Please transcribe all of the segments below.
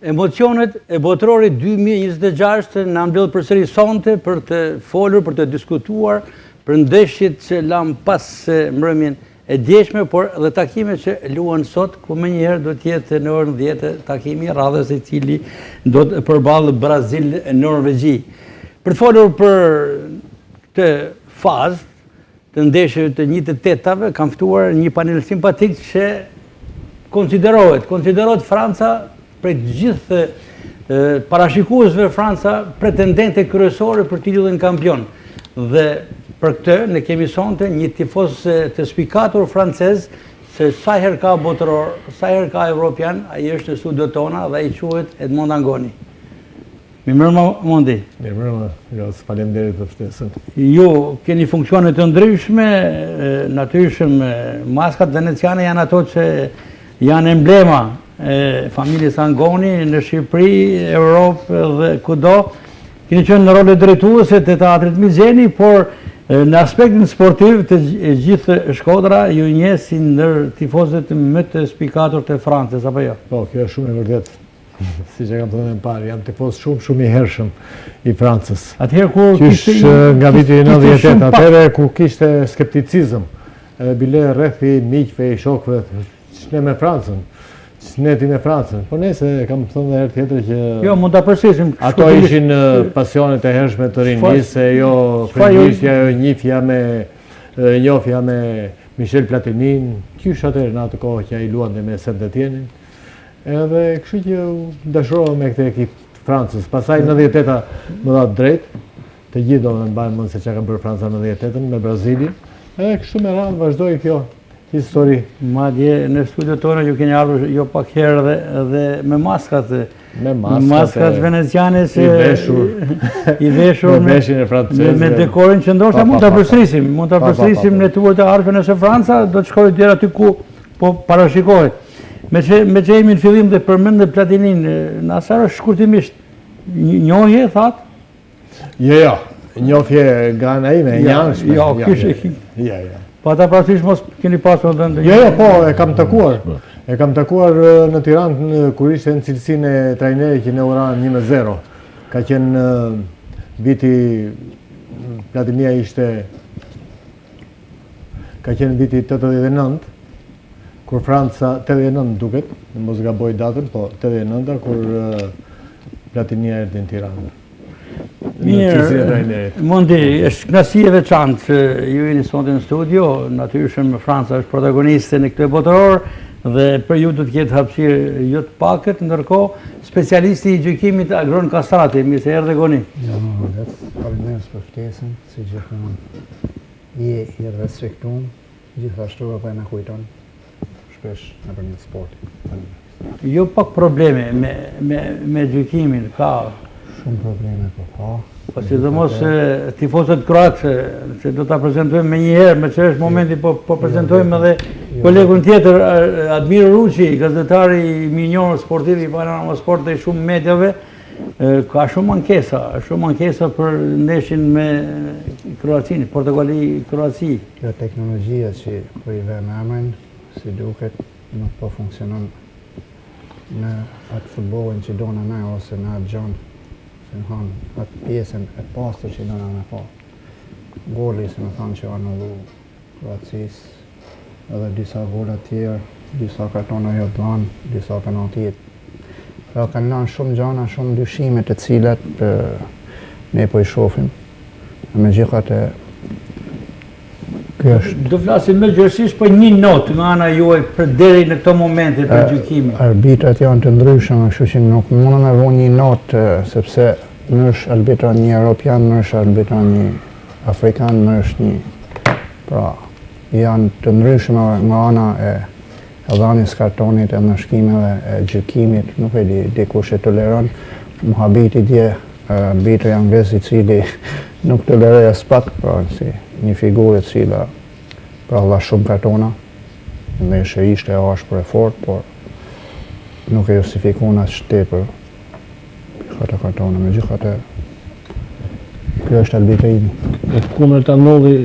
Emocionet e botrorit 2026 në mbledh përsëri sonte për të folur, për të diskutuar për ndeshjet që lam pas mbrëmjen e djeshme, por dhe takimet që luan sot, ku më njëherë do të jetë në orën 10 takimi i radhës i cili do të përballë Brazil-Norvegji. Për të folur për këtë fazë të ndeshjeve të 1/8-tave, kam ftuar një panel simpatik që konsiderohet Franca prej të gjithë parashikuesve Franca pretendente kryesore për titullin kampion. Dhe për këtë ne kemi sonte një tifoz të spikatur francez, se sa herë ka botëror, sa herë ka evropian, ai është në studio tona dhe ai quhet Edmond Angoni. Mirëmbrëma Mondi. Mirëmbrëma, faleminderit për ftesën. Ju keni funksione të ndryshme, natyrisht maskat veneciane janë ato që janë emblema e familjes Angoni në Shqipëri, Europë dhe kudo. Keni qenë në role drejtuese të teatrit Mizeni, por në aspektin sportiv të gjithë Shkodra ju njeh si ndër tifozët më të spikatur të Francës, apo jo? Po, kjo është shumë e vërtetë. Si që kam të dhe në parë, jam tifoz shumë i hershëm i Francës. Atëherë kur kishte nga viti 98, atëherë kur kishte skepticizëm, edhe bile rrethi miqve i shokëve, ç'ne me Francën, ç'ne ti me Francën. Po nëse kam thënë edhe herë tjetër që jo, mund ta përsërisim. Ato ishin pasionet e hershme të rinisë, jo krejtësia, jo njofja me Michel Platinin, qysh atëherë në atë kohë që ai luante me Saint-Étienne. Edhe kështu që dashurova me këtë ekip të Francës. Pastaj në 98-a më dha drejt, të gjithë do të mbajnë mend se çka ka bërë Franca në 98-ën me Brazilin. Edhe kështu me radhë vazhdoi kjo histori. Madje në studio tonë ju keni ardhur jo pak herë dhe me maskat. Me maskat veneciane i veshur me veshin e francezëve. Me dekorin që ndoshta mund ta përsërisim, në tuaj të ardhshme nëse Franca do të shkojë deri aty ku po parashikohet. Me që jemi në fillim dhe përmendë Platinin, në asarë shkurtimisht, njohje, thatë? Jo, njohje nga ana ime, janshme. Jo, kështë pa ta prasysh mos keni pasur dhe ndë? Jo, po, e kam takuar. E kam takuar në Tiranë kur ishte në cilësinë e trajnerit që ne uranë 1-0. Ka qenë viti, Platinia ishte, ka qenë viti 89, kur Franca, 89 duket, në mos gaboj datën, po 89 kur Platinia erdhi në Tiranë. Mirë, Mondi, është kënaqësi e veçantë që ju jeni sonte në studio, natyrisht Franca është protagoniste në këtë botëror dhe për ju do të ketë hapësirë jo të pakët, ndërkohë specialisti i gjykimit Agron Kastrati, mirë se erdhe Goni. Jo, faleminderit për ftesën, si gjithmonë je i respektuar, gjithashtu edhe na kujton shpesh në përmjet sportit. Jo pak probleme me gjykimin, ka shumë probleme po ka. Po sidomos tifozët kroatë, që do ta prezantojmë më një herë, me që është momenti po prezantojmë edhe kolegun tjetër, Admir Ruçi, gazetari i minjor sportiv i Panorama Sport dhe i shumë mediave, ka shumë ankesa për ndeshjen me Kroacinë, Portugali-Kroaci. Kjo teknologjia që po i vëmë emrin, si duket, nuk po funksionon në atë futbollin që dona ne ose në atë gjën, se në thonë atë pjesën e pastër që dona me pa. Goli, se në thonë që anullu Kroacis, edhe disa gola tjerë, disa kartona jo dhanë, disa penaltiet. Pra kanë lanë shumë gjana, shumë dyshime të cilat ne po i shohim. Me gjithatë do flasim më gjërësisht për një notë nga ana juaj për deri në këto momente për gjykimin. Arbitrat janë të ndryshëm, kështu që nuk mund me vënë një notë sepse më është arbitrar një europian, më është arbitrar një afrikan, më është një. Pra, janë të ndryshme nga ana e dhënies kartonit, e ndëshkimeve, e gjykimit, nuk e di kush e toleron. Muhabiti dje, arbitri anglez i cili nuk toleroi as pak, pra si një figurë e cila pra dha shumë kartona, ndeshja ishte ashpër e fortë, por nuk e justifikon as tepër këto kartona. Megjithatë, kjo është arbitri imi. Kundër ta ndodhi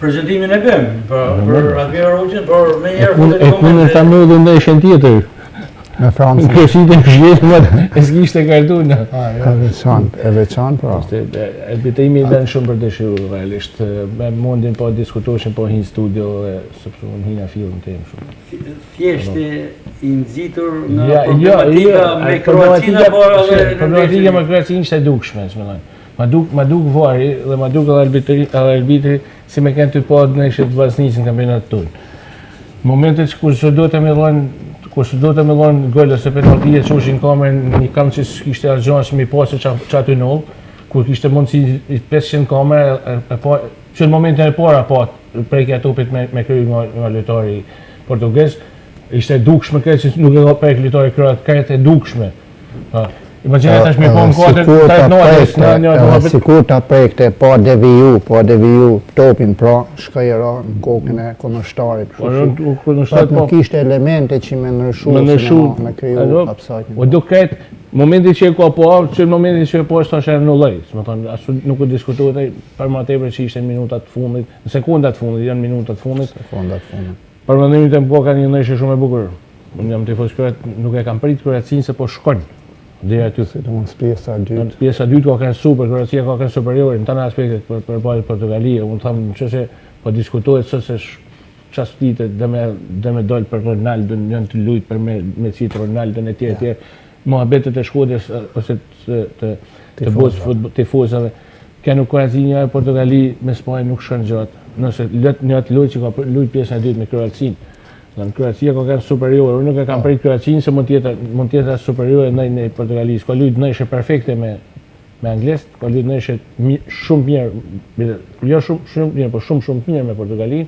prezantimin e bëm për Admir Ruçin, por më njëherë kundër ta ndodhi ndeshjen tjetër. Në Francë. Në këshit e këshit, e s'kishte kartuna. E veçan, pra. Arbitimi dhe në shumë për dëshiru, realisht. Me mundin po diskutoshin, po hinë studio, sepse unë hinë a film të jemë shumë. Thjesht i nëzitur në problematika me Kroacinë, problematika me Kroacinë ishte dukshme, ma duk vari dhe ma duk edhe arbitri si me kënë të podë në ishe të vaznisë në kampionat tonë. Momentet që kur së do të me dhonë gëllë ose penaltije që ushin kamerën një kam që s'kishte argjonë që mi posë që aty nëllë, kur kishte mundësi 500 kamerë, që në momentin e para prekja topit me kryu nga lojtari portugez, ishte dukshme këtë që nuk e ka prek lojtari kroat, këtë e dukshme. Imagjine tash mi po në kodër të notës në një automobil. Sikur ta prekte, po deviju topin, pra shkajera në kokën e kundërshtarit. Nuk ishte elemente që me nërshu me kriju upside. O duket, momenti që e ka po, që momenti që e po është është në lejt. Më thonë, ashtu nuk u diskutuat për ma tepër që ishte minutat fundit, në sekundat fundit, janë minutat fundit. Për më ndimit e më po ka një nëshë shumë e bukur. Unë jam tifos Kroat, nuk e kam prit Kroacinë se po shkon. Dhe aty. Pjesa dytë. Pjesa dytë ka kënë super, Kroacia ka kënë superior në tëna aspektet për bajt Portugalia. Unë thamë që se po diskutohet së se qastitët dhe me dollë për Ronaldo, njën të lujtë për me citë Ronaldo në tjerë. Mohabetet e Shkodës ose të bosë tifozave. Kënë Kroacia e Portugali me Spajnë nuk shënë gjatë. Nëse një atë lujtë që ka lujtë pjesa dytë me Kroacinë. Në Kroacia ka kënë superior, unë nuk e kam prit Kroacinë se mund tjetë superior në Portugalisë. Ka lujtë nëjshë perfekte me Anglesë, ka lujtë nëjshë shumë mirë, jo shumë mirë, po shumë mirë me Portugalinë.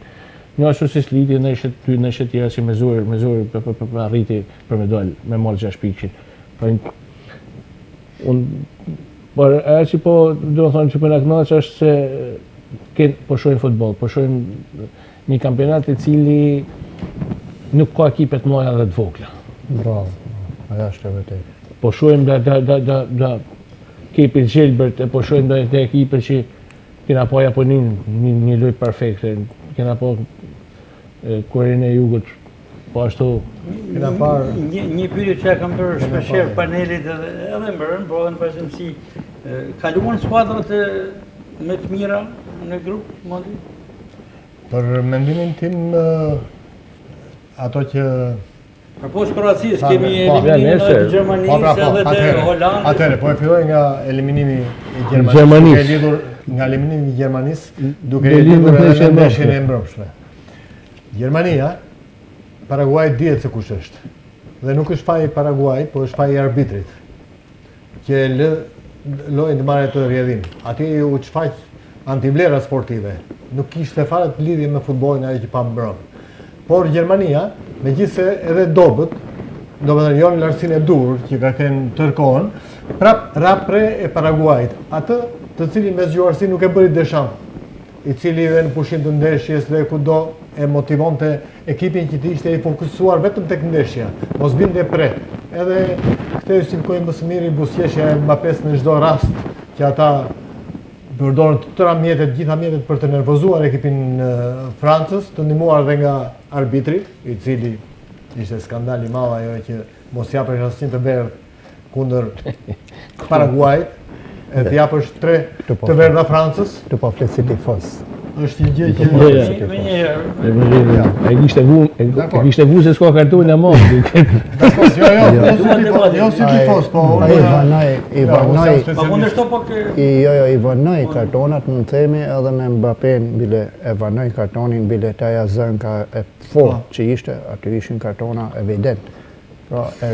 Një ashtu si sliti nëjshë tjera që me zurë për arriti për medalë, me molë 6 pikshin. Por e që po, do më thonë që për në kënaqë që është se po shojnë futbol, po shojnë një kampionat i cili nuk ka ekipet mëdha dhe të vogla. Bravo, aja është e vërtetë. Po shojmë da ekipit Gjelbert, po shojmë da ekipet që kena po Japonin një lojë perfekte, kena po Korenë e Jugut, po ashtu. Një pyetje që kam bërë shpesher panelit edhe më bërën, po edhe në vazhdimsi, kaluan skuadrat me të mira në grup, Mondi? Për mendimin tim, ato që... Për posë Kroacisë, kemi eliminimin të Gjermanisë edhe të Hollandës. Atëre, po e filloj nga eliminimi i Gjermanisë. Nga eliminimi i Gjermanisë, duke e lidur edhe ndeshjen e mbrëmshme. Gjermania, Paraguay dihet se kush është. Dhe nuk është faji Paraguay, po është faji arbitrit. Që lojnë të marrë të rjedhim. Ati u qfaq antivlera sportive. Nuk kishte fare të lidhje me futbolin ajo që pa mbrëmë. Por Gjermania, me gjithse edhe dobet, do më thënë jonë lartësinë e dur, që ka kënë tërkohën, prap rapre e Paraguajt, atë të cili me zgjuarësi nuk e bëri Deschamps, i cili dhe në pushim të ndeshjes dhe kudo e motivonte ekipin që të ishte i fokusuar vetëm tek ndeshja, mos binde pret. Edhe këte si kojnë mësë miri busjeshja e Mbappés në çdo rast, që ata përdorën të tëra mjetet, gjitha mjetet për të nervozuar ekipin Francës, të ndihmuar dhe nga arbitri, i cili ishte skandal i madh ajo që mos japësh asnjë të verdhë kundër Paraguajt, e të japësh 3 të verdha Francës. Të po flesit i fos. Është një gjë që... E kishte vu se s'ka kartunë e mos. Jo si tifos, po... I vanoj kartonat, mund të themi, edhe me Mbappén, bile e vanoj kartonin, bile taja zënka e fort që ishte, aty ishin kartona evident. Pra, e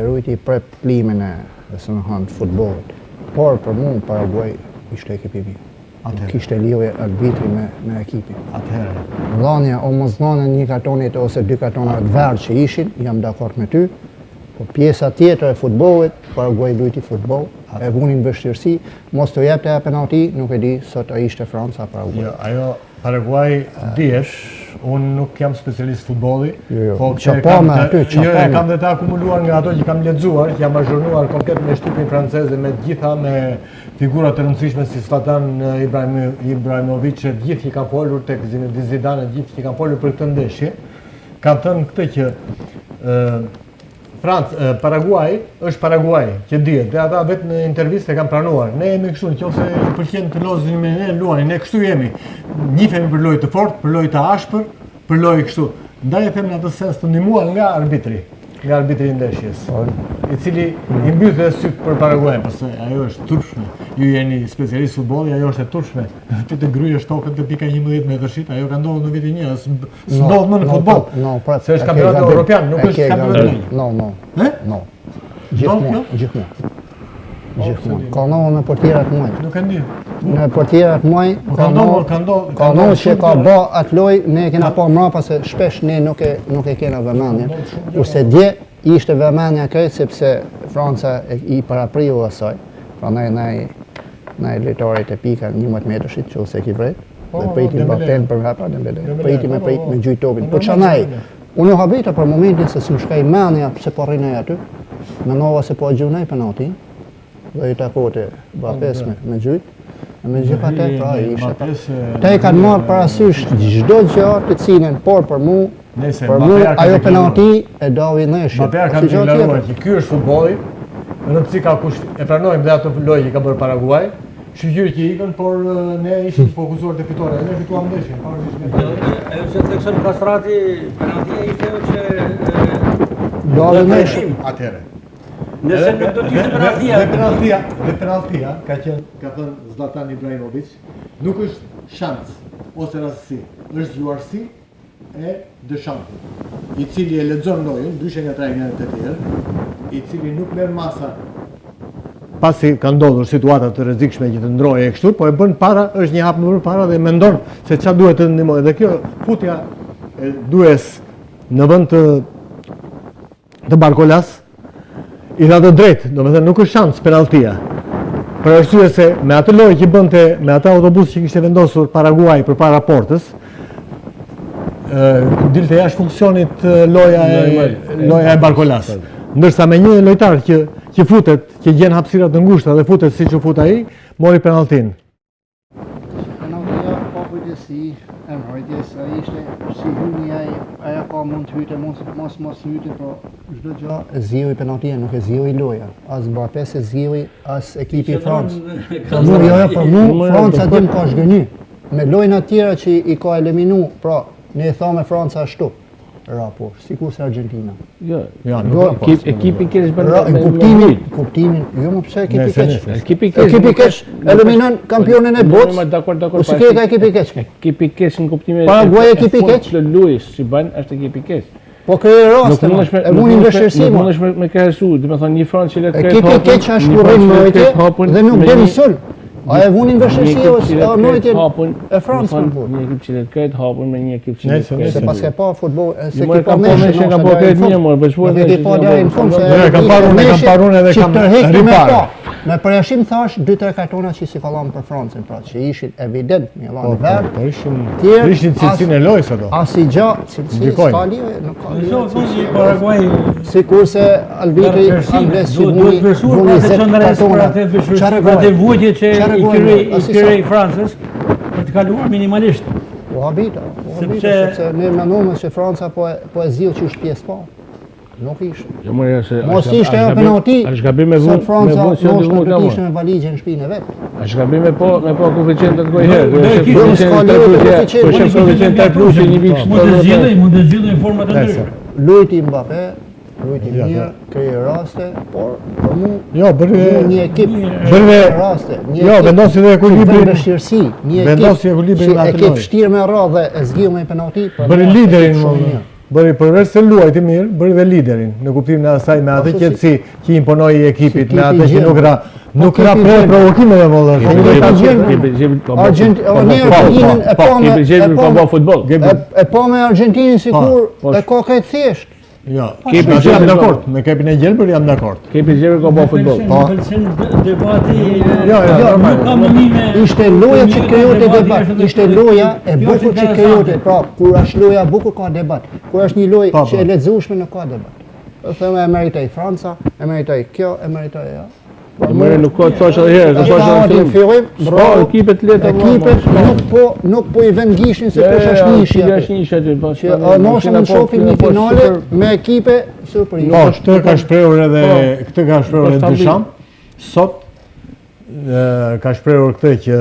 rujti prep plimin e së në hanë futbolit. Por, për mu, Paraguay ishte ekipi mi. Kishte lidhje arbitri me ekipin. Dhanja o mos dhanja një kartonit ose 2 kartonat verë që ishin, jam dakord me ty, po pjesa tjetër e futbollit, Paraguay lujti futboll, e vunin vështirësi, mos të jepte e penalti, nuk e di sot a ishte Franca, Paraguay. Ajo Paraguay dihesh, unë nuk jam specialist futbolli, po kam dhe të akumuluar nga ato që kam lexuar, që jam azhurnuar komplet me shtypin franceze, me gjitha me figurat të rëndësishme si Zlatan Ibrahimovic, që gjithë që kanë folur tek Zinedine Zidane, gjithë që kanë folur për këtë ndeshje, kanë thënë këtë që Paraguay është Paraguay, që dihet, dhe ata vetë në intervistë e kanë pranuar. Ne jemi kështu, nëse i pëlqen të lozin me ne, luani, ne kështu jemi. Njihemi për lojë të fortë, për lojë të ashpër, për lojë kështu. Ndaj e them në atë sens të ndihmuar nga arbitri i ndeshjes, i cili i mbyll dhe syt për Paraguay, pse ajo është turpshme. Ju jeni specialist futbolli, ajo është e turpshme. Ti të gryesh tokën te pika 11 metrësh, ajo ka ndodhur në vitin 1, s'ndodh më në futboll. Se është kampionat evropian, nuk është kampionat. No. Gjithmonë. Ka ndodhur në portierat muaj. Nuk e di. Në portierat muaj ka ndodhur që ka bë atë lojë, ne kena pa mbrapa se shpesh ne nuk e kena vëmendjen. Kurse dje ishte vëmendja krejt sepse Franca i parapriu asaj. Prandaj na lojtarit e pika 11 metrësh që ose ki vret. Dhe pritim baten për hapa Dembele. Pritim me gjujt topin. Po çanai. Unë habita për momentin se si më shkaj mendja pse po rrinaj aty. Mendova se po gjunaj penalti. Dhe i takote Mbappés me gjujt. Me gjithatë pra ishte. Te kanë marrë parasysh çdo gjë të cilën por për mua ajo penalti e davi neshit. Mbappé ka deklaruar që ky është futbolli. Në pse ka kush e pranojmë dhe atë lojë që ka bërë Paraguay. Shqyrë që ikën, por ne ishim fokusuar të fitore, ne fituam ndeshjen, pavarësisht. Ajo që thekson Kastrati, penaltia ishte ajo që davi neshit. Atëherë. Nëse nuk do të ishte penaltia. Dhe penaltia, ka thënë Zlatan Ibrahimović, nuk është shans ose rastësi, është zgjuarësi e dëshantit, i cili e lexon lojën, ndryshe nga trajnerët e tjerë, i cili nuk merr masa. Pasi ka ndodhur situata të rrezikshme që të ndroje kështu, po e bën para, është një hap më përpara dhe mendon se çfarë duhet të ndihmojë. Dhe kjo futja e dues në vend të Barcolas i dha të drejtë, domethënë nuk është shans penaltia. Për arsye se me atë lojë që bënte, me atë autobus që kishte vendosur Paraguay përpara portës, dilte jashtë funksionit loja e Barcolas. Ndërsa me një lojtar që futet, që gjen hapësira të ngushta dhe futet siç u fut ai, mori penalltin. Penaltia pa kujtësi, mbrojtjes ishte si hyni ajo ka mund të hyjë, mos hyjë, po çdo gjë e zgjidhi penaltia, nuk e zgjidhi loja. As Mbappés e zgjidhi, as ekipi i Francës. Për mua Franca dim ka zgjëny. Me lojën e tjera që i ka eliminu, pra ne e thamë Franca ashtu. Rapo, sikur se Argentina. Jo, ekipi keq bën kuptimin, jo më pse ekipi keq eliminon kampionin e botës. Dakor. Si ke ka ekipi keq? Ekipi keq në kuptimin Paraguay ekipi keq. Luis si bën është ekipi keq. Po kërë raste, e mundi ndëshërsi, nuk mundesh me krahasu, do të thonë një Francë që le të ekipi keq është kur rrin mbrojtje dhe nuk bën sul. A e vunin vështirësi ose mbrojtjen e Francës në një ekip që le të ketë hapun me një ekip që le të ketë. Se pas ka pa futboll, se ki pa meshë ka po këtë mirë më bëshuar dhe po deri në fund se kam parun edhe kam ripar. Me përjashtim thash 2-3 kartona që si kalon për Francën, pra që ishin evident me lanë ver. Po ishin cilësinë e lojës ato. Asi gjë, cilësi ska lidhje, nuk ka lidhje. Paraguay Sikurse arbitri angles që vuni 10 kartona. Çfarë vujtje që i kërrej Francës për të kaluar minimalisht. Po habita, sepse ne mendojmë se Franca po e zgjidh që është pjesë pa. Nuk ishte. Jo më se mos ishte ajo penalti. Është gabim me vend Franca mos nuk ishte me valizën në shtëpinë vet. Është gabim me po koeficientet të gojë herë. Mund të zgjidhej në forma të ndryshme. Luajti Mbappé, luajti mirë, krijoi raste, por për mua një ekip bëri raste. Jo, vendosi dhe ekuilibrin. Vështirësi, një vendosi ekuilibrin atë. Ekip vështirë me radhë dhe e zgjidh me penalti. Bëri liderin bëri përveç se luajti mirë, bëri dhe liderin, në kuptimin e asaj me atë qetësi që imponoi ekipit, me atë që nuk ra provokime dhe e po me Argentinin sikur e ka këtë thjesht. Jo, jam dakord, me kepin e gjelbër jam dakord. Kepi gjelbër ka bë futboll. Ishte loja që krijote debat, ishte loja e bukur që krijote. Pra, kur është loja bukur ka debat. Kur është një lojë që e lexueshme nuk ka debat. Thëmë e meritoi Franca, e meritoi kjo, e meritoi ajo. Mëre nuk ka të thosh edhe herë, të thosh edhe në fillim, bravo. Ekipet leta Ekipet nuk po i vend gishin se kush është njëshi. Është njëshi aty, po. Që mosha në shohim një finale me ekipe surprizë. Po, këtë ka shprehur edhe Deschamps. Sot ka shprehur këtë që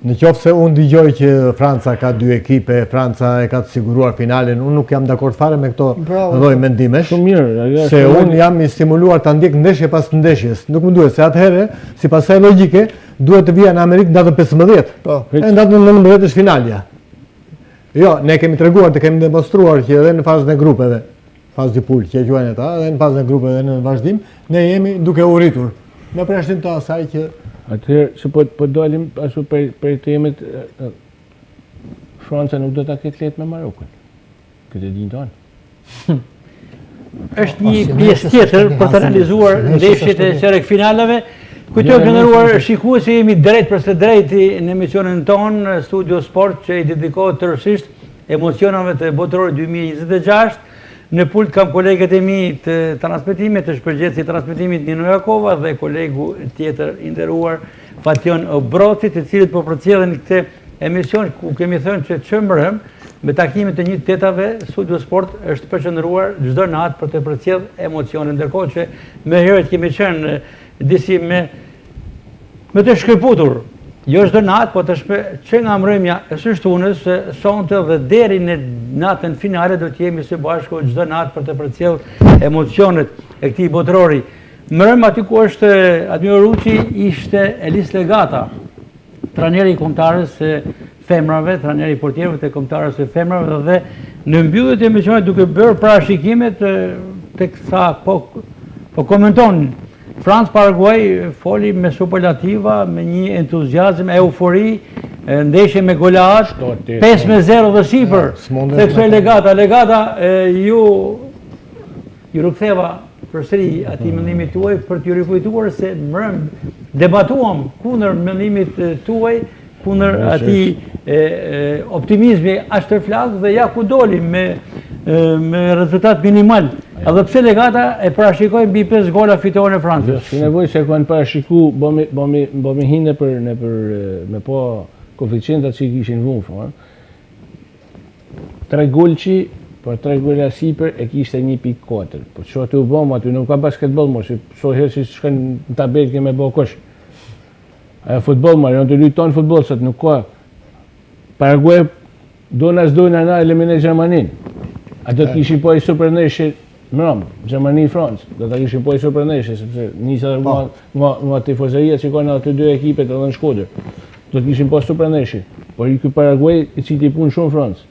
në qoftë se unë dëgjoj që Franca ka 2 ekipe, Franca e ka të siguruar finalen, unë nuk jam dakord fare me këto lloj mendimesh. Shumë mirë, se unë jam i stimuluar ta ndjek ndeshje pas ndeshjes. Nuk më duhet se atëherë, sipas asaj logjike, duhet të vija në Amerikë datën 15. Po. E datën 19 është finalja. Jo, ne kemi treguar, të kemi demonstruar që edhe në fazën e grupeve, fazë di pool që e quajnë ata, edhe në fazën e grupeve dhe në vazhdim, ne jemi duke u rritur. Në përjashtim të asaj që atëherë, që po dalim ashtu për temit, Franca nuk do ta ketë lehtë me Marokun. Këtë e dinë tonë. Është një pjesë tjetër për të analizuar ndeshjet e çeyrek-finaleve. Kujtoj këndëruar shikuesi, jemi drejt për së drejti në emisionin tonë Studio Sport që i dedikohet tërësisht emocionave të botërorit 2026. Në pult kam kolegët e mi të transmetimit, të shpërgjegjësit transmetimit Nino Jakova dhe kolegu tjetër i nderuar Fation Broci, të cilët po përcjellen këtë emision ku kemi thënë që çmërëm me takimet e 1/8 Studio Sport është përqendruar çdo natë për të përcjell emocione, ndërkohë që më herët kemi qenë disi me të shkëputur. Jo çdo natë, po që nga mbrëmja e së shtunës, sonte dhe deri në natën finale do të jemi së bashku çdo natë për të përcjell emocionet e këtij botërori. Mbrëm aty ku është Admiro Ruçi ishte Elis Legata, trajneri i kombëtarës së femrave, trajneri i portierëve të kombëtarës së femrave dhe në mbyllje të emisionit duke bërë parashikimet teksa po komenton Francë-Paraguay foli me superlativa, me një entuziazm, eufori, ndeshje me golat, 5-0 dhe sipër. Se kësoj Legata, ju riktheva përsëri atij mendimit tuaj për t'ju rikujtuar se mbrëm debatuam kundër mendimit tuaj, kundër atij optimizmi ashtërflak dhe ja ku dolim me rezultat minimal. Edhe pse Legata e parashikoi mbi 5 gola fitore në Francë. Si nevojë se kanë parashiku bëmi hinde me po koeficientat që i kishin vënë. 3 golçi, por 3 gola sipër e kishte 1.4. Po ço aty u bëm, aty nuk ka basketboll më, so herë si shkon në tabelë që më bë kosh. Ajo futboll më, janë të lujton futboll sot nuk ka. Paraguay dojnë ana eliminoj Gjermaninë. A do të kishin po i superndeshje Gjermani-Francë, do të kishin po i superndeshje, sepse nisa nga tifozëria që kanë aty 2 ekipet edhe në Shkodër. Do të kishin po superndeshje. Por ky Paraguay i cili punë shumë Francë.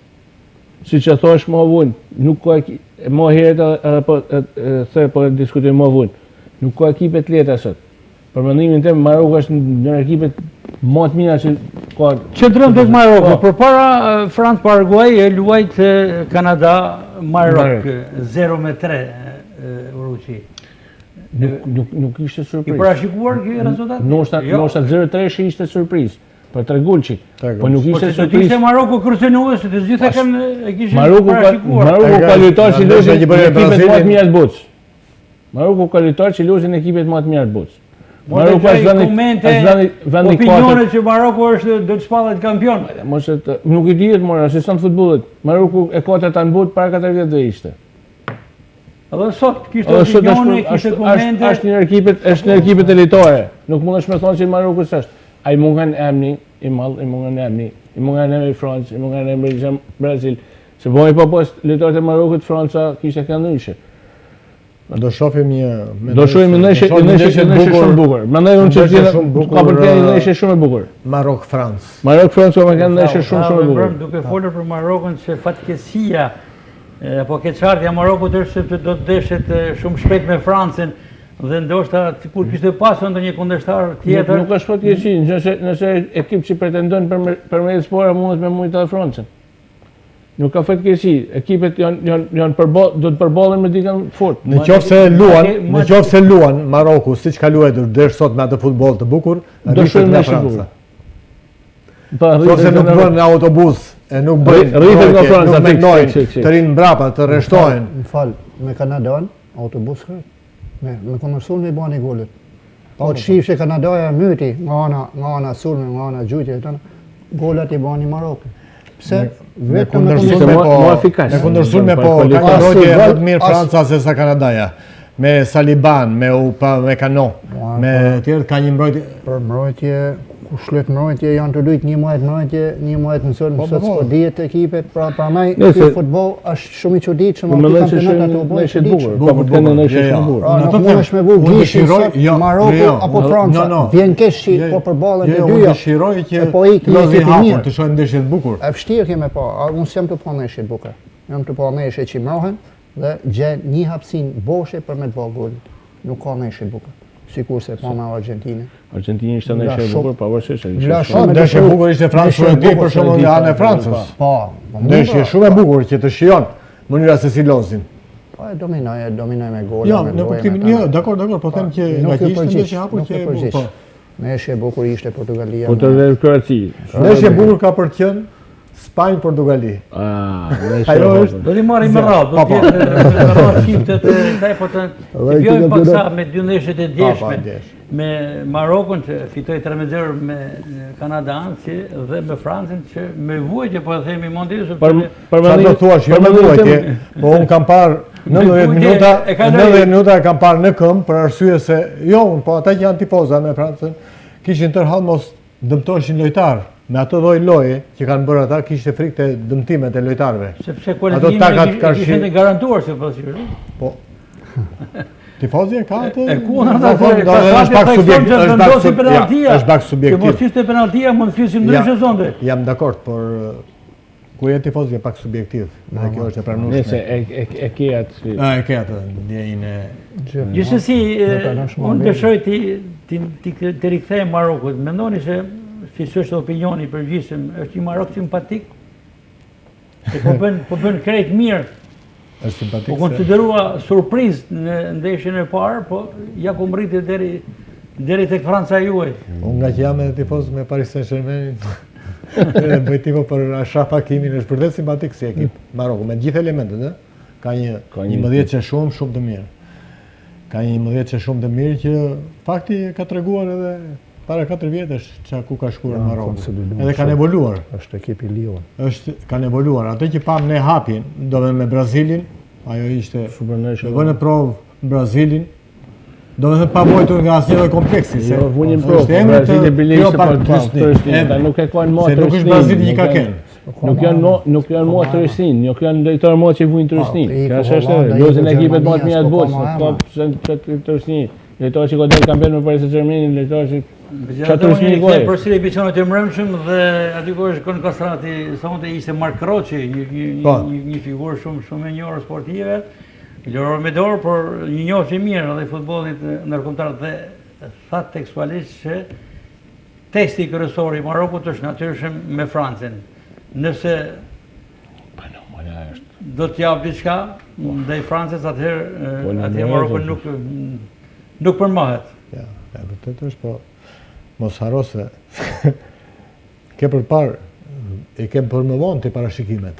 Siç e thash më vonë, nuk ka më herët edhe po diskutojmë më vonë. Nuk ka ekipe të lehta sot. Për mendimin tim Maroku është një ekipet më të mira që ka. Qëndron tek Maroku, përpara Francë-Paraguay e luajt Kanada-Marok 0-3 Ruçi. Nuk ishte surprizë. I parashikuar ky rezultat? Ndoshta 0-3 ishte surprizë. Për 3 golçi. Po nuk ishte surprizë. Ishte Maroku kërcënues, të gjitha kanë e kishin parashikuar. Maroku ka lojtarë që luajnë ekipet më të mira të botës. Maroku ka lojtarë që luajnë ekipet më të mira të botës. Maroku është vendi opinionet që Maroku është do të shpallet kampion. Nuk i dihet more, se son futbollit. Maroku e katërta në botë para 4 vjetëve ishte. Edhe sot kishte opinione, kishte komente. Është në ekipet elitare. Nuk mundesh me thonë që Maroku s'është. Ai mungan emri i madh, i mungan emri i Francë, i mungan emri i Brazil. Se bëjë po post lojtarët e Marokut Franca kishte kanë ndryshe. Do shohim një ndeshje shumë bukur. Prandaj unë që ka për të një ndeshje shumë e bukur. Marok-Francë. Marok-Francë ka një ndeshje shumë e bukur. Duke folur për Marokun se fatkeqësia apo keqardhja e Marokut është se do të deshet shumë shpejt me Francën dhe ndoshta sikur kishte pasur ndonjë kundërshtar tjetër. Nuk është fatkeqësi, nëse ekip që pretendon për me spora mundet me mujtë Francën. Nuk ka fatkeqësi, ekipet janë do të përballen me dikën fort. Nëse luan Maroku siç ka luajtur deri sot me atë futboll të bukur, do shohim nga Franca. Nëse nuk bën në autobus e nuk bën rritet nga Franca të rinë mbrapa, të rreshtohen. Më fal, me Kanadën, autobus kërë, me komercion me bani golet. Po të shifë që Kanadaja myti nga ana sulme, nga ana gjujtje, golat I bani Marokë. Pse? Vetëm me kundërsulme po ka mbrojtje më të mirë Franca se sa Kanadaja. Me Saliban, me Kano, me tjerë ka një mbrojtje. Për mbrojtje, kushlet mbrojtje janë të lujtë një muajt mësën, mësët s'po dijet ekipet, pra maj, kjo futbol është shumë I çuditshëm, aty kampionat ato bëjnë çuditshëm. Nuk mundesh me bu gishin sot Maroko apo Franca, vjen kesh që po përballen të dyja. Dëshiroj që po ikë një ekipi mirë. Të shohim ndeshje të bukur. E vështirë kemi pa, unë s'jam të pa ndeshje të bukur. Jam të pa ndeshje që mrohen dhe gjen një hapësinë boshe për me të bëu gol. Nuk ka ndeshje të bukur. Sikur se pa me Argentinë. Argentinë ishte ndeshje e bukur, pavarësisht se ndeshje e bukur ishte Franca-Argentinë për shembull në anën e Francës. Po, ndeshje shumë e bukur që të shijon mënyra se si losin. Po e dominoj me gola. Jo, në kuptimin, jo, dakor, po them që nga ishte ndeshje hapur që e bukur. Ndeshje e bukur ishte Portugalia. Po të dhe Kroaci. Ndeshje e bukur ka për të qenë Spanjë-Portugali. Ajo është. Do t'i marrim me radhë, do t'jetë shiftet e kësaj, po të vjojmë paksa me dy ndeshjet e djeshme. Me Marokun që fitoi 3-0 me Kanadanë dhe me Francën që me vuajtje po e themi mondi Sa do thuash, jo me vuajtje, po unë kam parë 90 minuta kam parë në këmbë për arsye se jo unë, po ata që janë tifoza me Francën kishin tërhall mos dëmtoheshin lojtar. Me ato lloj loje që kanë bërë ata kishte frikë të dëmtimet e lojtarëve. Sepse kualifikimet kishin e garantuar se pas hyrë. Po. Tifozi e ka atë. E ku ata është pak subjektiv. Është pak subjektiv. Që mos ishte penaltia, mund të fysim ndryshe zonde. Jam dakord, por ku je tifozi e pak subjektiv. Dhe kjo është e pranueshme. Nëse e ke atë. E ke atë ndjenjën e. Gjithsesi, unë dëshiroj të rikthej Marokut. Mendoni se si është opinioni përgjithshëm, është një Marok simpatik? Se po bën krejt mirë. Është simpatik. Po konsiderua surprizë në ndeshjen e parë, po ja ku mriti deri tek Franca juaj. Unë nga që jam edhe tifoz me Paris Saint-Germain, bëj tifo për Achraf Hakimin, është vërtet simpatik si ekip Maroku, me gjithë elementet, ka një mëdhjet që shumë të mirë. Ka një mëdhjet që shumë të mirë që fakti ka treguar edhe para 4 vjetësh që ku ka shkuar në Marokë. Edhe kanë evoluar. Është ekipi Lyon. Kanë evoluar. Atë që pam ne hapin, do me Brazilin, ajo ishte në provë Brazilin, do me pa vojtur nga asnjë lloj kompleksi. Jo, vunin provë. Brazili bilisht pa trysni. Nuk e kanë më trysni. Nuk është Brazili një kaken. Nuk janë më trysnin, nuk janë lojtarë më që vujnë trysnin. Kjo është lozën e ekipet më të mira të botës, ka trysni. Lojtarë që godin kampion me Paris Saint-Germain, lojtarë që Gjatëmi një përsëri episonet e mbrëmshëm dhe aty ku është konkastrati sonte ishte Mark Roçi, një figurë shumë e njohur sportive, lojtar me dorë, por një njohës i mirë edhe futbollit ndërkombëtar dhe tha tekstualisht se testi kryesor I Marokut është natyrshëm me Francën. Nëse do të jap diçka ndaj Francës, atëherë Maroku nuk përmbahet. Ja, vërtet është, po mos haro se ke përpar, I kem për më vonë të parashikimet.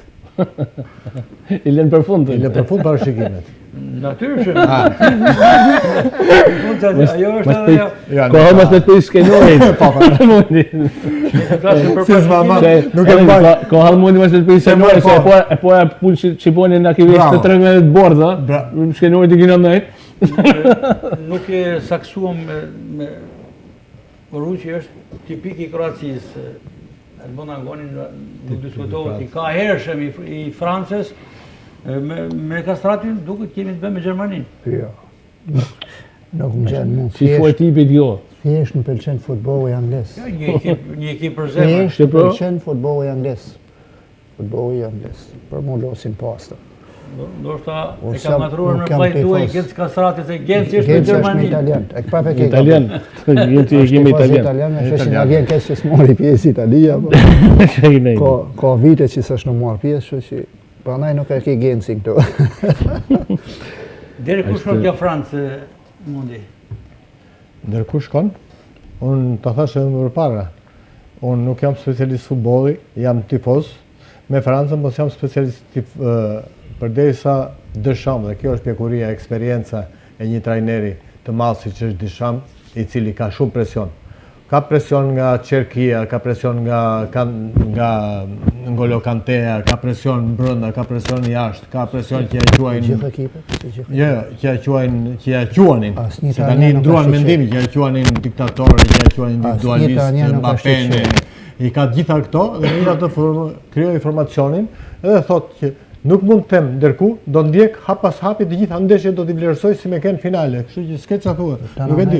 I lënë për fund. I lënë për fund parashikimet. Natyrshëm. Ajo është edhe... Koha mos të të skenojnë. Nuk e mbaj. Koha mundi mos të të skenojnë, se e po e punë që poni në aktivistë të 13 bordë, skenojnë të kina nëjtë. Nuk e saksuam me Ruçi është tipik I Kroacisë. Albona Angonin nuk diskutohet, I ka hershëm I Francës, me kastratin duket kemi të bëjmë me Gjermaninë. Jo, nuk më gjenë mund. Si thua tipit jo? Thjesht më pëlqen futbolli anglis. Një ekip për zemër. Thjesht më pëlqen futbolli anglis. Futbolli anglis. Për mu losin pasta. Ndoshta e ka matruar në plajtuaj Genc Kastratit se Genc është në Gjermani. Italian. E këpa pe ke Italian. Genci e kemi Italian. Sheshin nga vjen kesh që s'mori pjesë Italia. Ka vite që s'është në marrë pjesë, që prandaj nuk e ke Gencin këtu. Deri ku shkon kjo Francë mundi? Deri ku shkon? Unë të thash edhe më përpara. Unë nuk jam specialist futbolli, jam tifoz. Me Francën mos jam specialist përderisa Deschamps, dhe kjo është pjekuria, eksperienca e një trajneri të madh siç është Deschamps, i cili ka shumë presion. Ka presion nga Çerkia, ka presion nga N'Golo Kantea, ka presion brenda, ka presion jashtë, ka presion që ja quajnë Gjithë ekipet? Jo, që ja quanin. Se tani ndruan mendimin që ja quanin diktatorë, që ja quanin individualistë, Mbappé, i ka gjitha këto dhe njëra të krijoi informacionin edhe thotë që nuk mund të them ndërku, do ndjek hap pas hapi të gjitha ndeshjet do t'i vlerësoj si me kënë finale, kështu që s'ke çfarë thuhet. Nuk e di.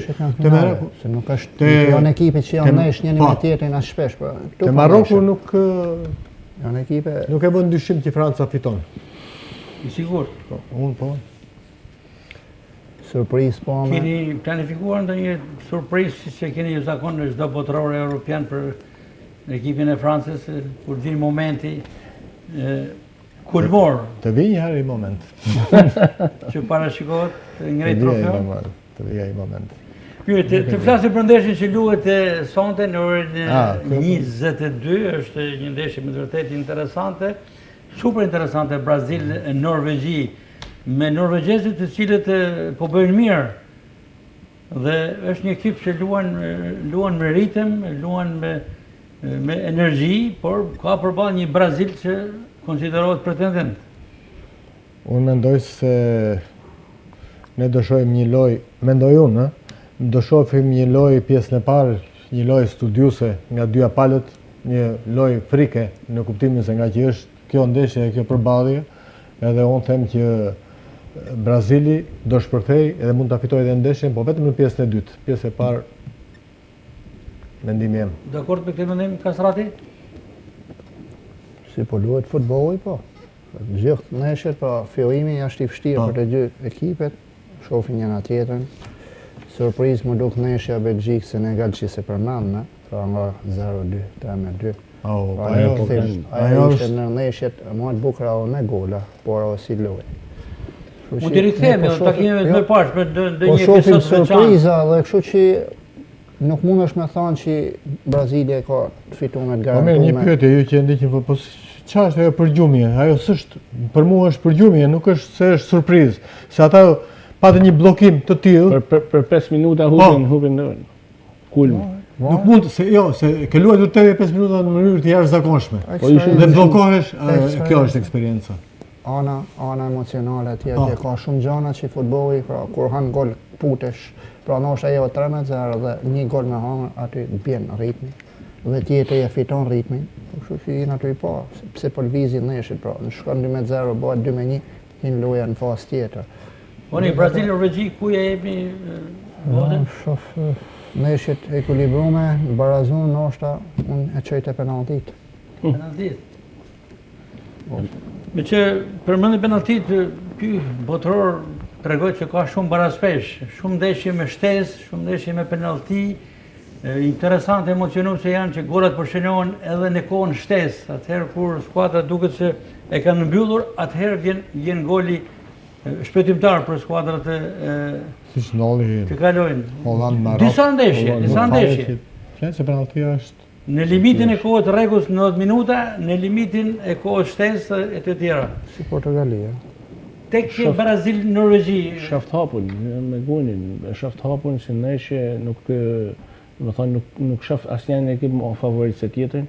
Se nuk është janë ekipet që janë nesh njëri me tjetrin as shpesh, po. Te Maroku nuk janë ekipe nuk e bën dyshim që Franca fiton. I sigurt. Unë po. Surprizë po me. Keni planifikuar ndonjë surprizë siç e keni ju zakon në çdo botëror evropian për ekipin e Francës kur vjen momenti kulmor. Të vi një herë i moment. Që parashikohet të ngrejt trofeu. Të vi ai moment. Pyet, të flasim për ndeshjen që luhet sonte në orën 22, është një ndeshje me vërtet interesante, super interesante, Brazil-Norvegji, me norvegjezët të cilët po bëjnë mirë. Dhe është një ekip që luan me ritëm, luan me energji, por ka përballë një Brazil që konsiderohet pretendent. Unë mendoj se ne do shohim një lojë, mendoj unë, do shohim një lojë pjesën e parë, një lojë studiuese nga dyja palët, një lojë frike në kuptimin se nga që është kjo ndeshje e kjo përballje, edhe unë them që Brazili do shpërthej edhe mund ta fitojë edhe ndeshjen, po vetëm në pjesën e dytë. Pjesë e parë mendimi jam. Dakord me këtë mendim Kasrati? Si po luhet futbolli, po. Gjithë ndeshjet, po fillimi është i vështirë për të dy ekipet, shohin njëra tjetrën. Surprizë më duk ndeshja Belgjik-Senegal që se përmendme, pra nga 0-2, 3-2. Ajo ishte në ndeshjet më të bukura me gola, por o si lojë. Mund të rikthehemi në takimet më parë për ndonjë episod të surpriza dhe kështu që nuk mundesh me thënë që Brazili ka fituar me garantuar. Po mirë, një pyetje ju që ndiqni, po çfarë është ajo përgjumje? Ajo s'është, për mua është përgjumje, nuk është se është surprizë. Se ata patën një bllokim të tillë. Për 5 minuta hupin kulm. Nuk mund se ke luajtur 85 minuta në mënyrë të jashtëzakonshme. Dhe bllokohesh, kjo është eksperjenca. Ana emocionale atje, ka shumë gjana që futbolli, pra kur han gol putesh, pra ndoshta ajo 13-0 dhe një gol me hangër aty bjen ritmi. Dhe tjetri e fiton ritmin. Kështu që jeni aty po, pse po lvizin ndeshjet, pra në shkon 2-0 bëhet 2-1, hin loja në fazë tjetër. Oni Brazil-Norvegji ku ja jepni votën? Shof ndeshjet ekuilibrume, barazon ndoshta unë e çoj te penaltit. Penaltit. Me që përmendni penaltit, ky botëror tregoj që ka shumë barazpesh, shumë ndeshje me shtesë, shumë ndeshje me penalti, interesante, emocionuese janë që golat përshënohen edhe në kohën shtesë. Atëherë kur skuadra duket se e kanë mbyllur, atëherë vjen goli shpëtimtar për skuadrat që kalojnë. Disa ndeshje. Flasë penaltia është në limitin e kohës rregullës 90 minuta, në limitin e kohës shtesë e të tjera. Si Portogalia. Tek Brazil-Norvegji. Shaft hapun me gonin, shaft hapun si ndeshje nuk shaf asnjë ekip më favorit se tjetrin.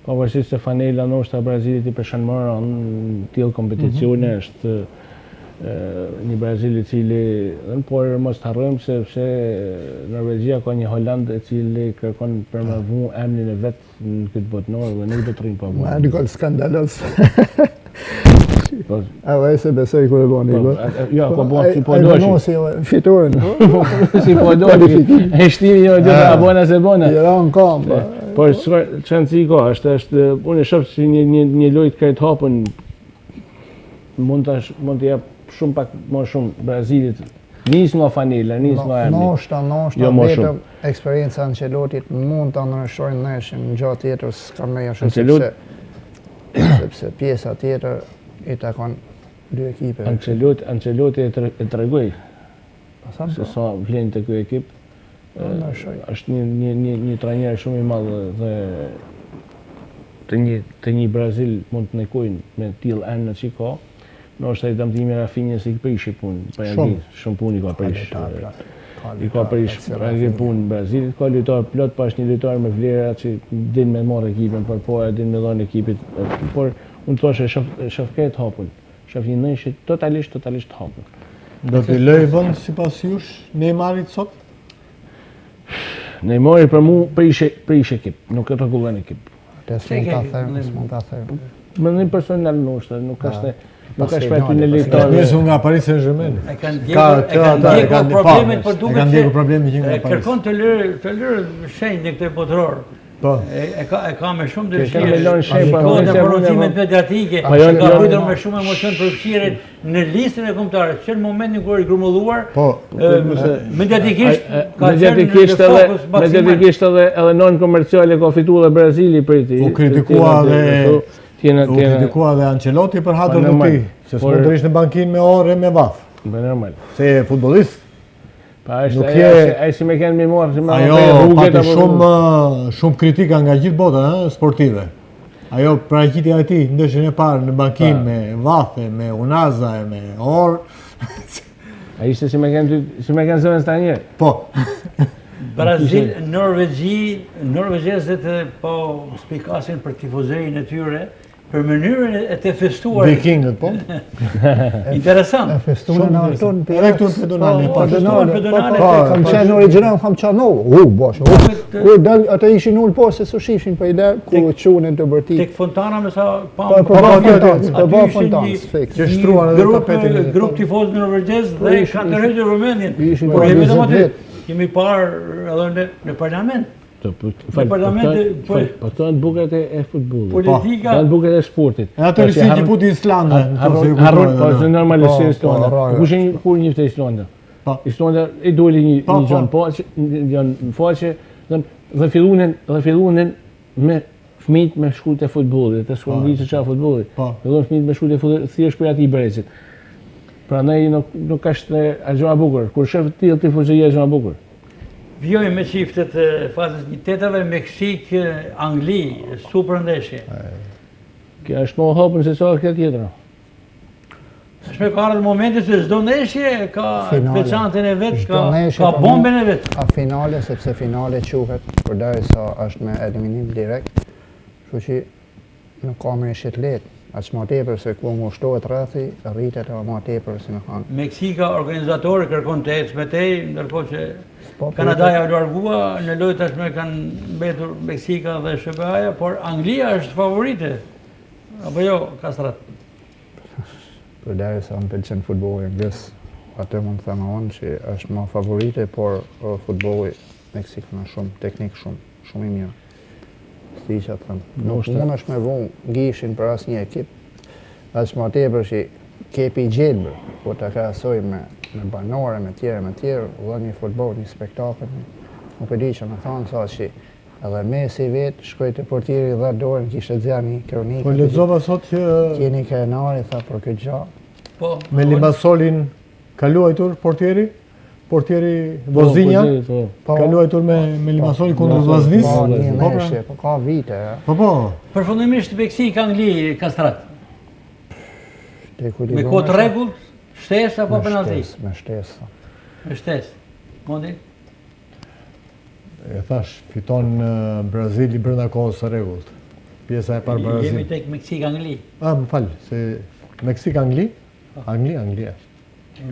Pavarësisht se fanela ndoshta e Brazilit i përshënmora në tillë kompeticione është një Brazil i cili, por mos të harrojmë sepse Norvegjia ka një Holand e cili kërkon për me vu emrin e vet në këtë botënor dhe nuk do të rrinë pa vu. Ma një gol skandalos. A se besoj kur e boni gol. Jo, po bon si po doshi. Ai si fituan. Si po doshi. E shtimi jo dhe abona se bona. Era në kamp. Por çanci ka, është unë e shoh si një lojë të këtë hapën mund të jap shumë pak më shumë Brazilit. Nis nga fanela, nis nga emri. Ndoshta vetëm eksperjenca Ancelotit mund ta ndryshojë ndeshjen në gjatë tjetër s'ka më jashtë sepse pjesa tjetër i takon dy ekipe. Ancelotti e tregoi se sa vlen te ky ekip. Është një trajner shumë i madh dhe të një Brazil mund të nekojnë me tillë enë që ka. Ndoshta i damtimi Rafinha si prishi punë, po ja di, shumë punë ka prish. i ka prish punë në Brazilit, ka lojtar plot, pa është një lojtar me vlera që din me marrë ekipin për pore, din me dhënë ekipit, por unë thoshe shoh këtë hapun, shoh një ndeshje totalisht hapun. Do t'i lëj vend sipas jush Neymarit sot? Neymari për mua prish ekip, nuk e rregullon ekip. S'mund ta them. Më një personal nështë, nuk është për aty në lojtar. Nisur nga Paris Saint-Germain. E kanë ndjekur problemet për duket kanë ndjekur problemet që nga Paris. Kërkon të lërë shenjë në këtë botëror. Po. E ka me shumë dëshirë. Ka me lënë shenjë për porozimet mediatike. Ka kujtur me shumë emocion për fqirjen në listën e kombëtarëve. Që në momentin kur i grumulluar, mediatikisht edhe non komerciale ka fituar dhe Brazili për ti. U kritikua dhe Ancelotti për hatër të tij, se s'mund të rish në bankinë me orë me vath. Normal. Se je futbollist. Pa ai si me kanë më marrë, ajo pati shumë kritika nga gjithë bota sportive. Ajo paraqitja e tij ndeshjen e parë në bankinë me vathe, me unaza, me orë. Ai ishte si me kanë zëvendës tani. Po. Brazil, norvegjezët po spikasin për tifozërinë e tyre, për mënyrën e të festuar. Vikingët, po. Interesant. E festuar në Arton, pedonale. Kam qenë original, kam qenë bosh. Kur dal ata ishin ul po se su shifshin për ide ku çunin të bërtit. Tek fontana me sa po fontans. Që shtruan edhe tapetin. Grup tifozë norvegjez dhe kanë tërhequr vëmendjen. Por jemi vetëm aty. Kemi parë edhe në parlament. Po të në buket e futbollit. Politika. Të në buket e sportit. E atë rësi një puti Islanda. Harroj, po se normalisht e Islanda. Kushin kur njëfte Islanda. Islanda i doli një gjanë faqe, dhe fillunin me fëmijët me shkujt e futbollit, të s'ku ndi që qa futbollit. Fillon fëmijët me shkujt e futbollit, thjesht për ati brezit. Pra nej nuk është a gjona bukur, kur shëfë tillë tifozëria e gjona bukur. Vjoj me qiftet fazës një tetave, Meksik, Angli, super ndeshje. Kjo është më hapën se sa këtë tjetëra. Shme ka arë momenti se çdo ndeshje ka veçantën e vetë, ka bombën e vetë. A finale, sepse finale quhet, përderisa është me eliminim direkt, kështu që nuk ka më ishit letë. Aq më tepër se ku ngushtohet rrethi, rritet edhe më tepër si në kanë. Meksika organizatorë kërkon të ecë me tej, ndërkohë që Kanadaja u largua, në lojë tashmë kanë mbetur Meksika dhe SBA-ja, por Anglia është favorite. Apo jo, Kastrat? Përderisa më pëlqen futbolli anglis, atë mund të them unë që është më favorite, por futbolli meksikan është shumë teknik, shumë i mirë. Si që të thëmë. Nuk mund është me vonë gishin për asë një ekip, është më tepër që kepi gjelbër, po të krahasoj me banore, me tjere, dhe një futbol, një spektakl. Nuk e di që më thonë sa që edhe Messi vetë shkoj të portieri dhe dorën kishte dzja një kronikë. Po lexova sot që Keni krenari, tha për këtë gjatë. Me Limassolin ka luajtur portieri Vozinja, ka luajtur me Limassoli kundër Vllaznisë. Po ka vite. Po. Përfundimisht Meksik, Angli, Kastrat. Me kohë të rregullt, shtesë apo penalti? Me shtesë. Me shtesë. Mondi? E thash, fiton Brazili brenda kohës së rregullt. Pjesa e parë Brazil. Jemi tek Meksik, Angli. Më fal, se Meksik, Angli? Anglia.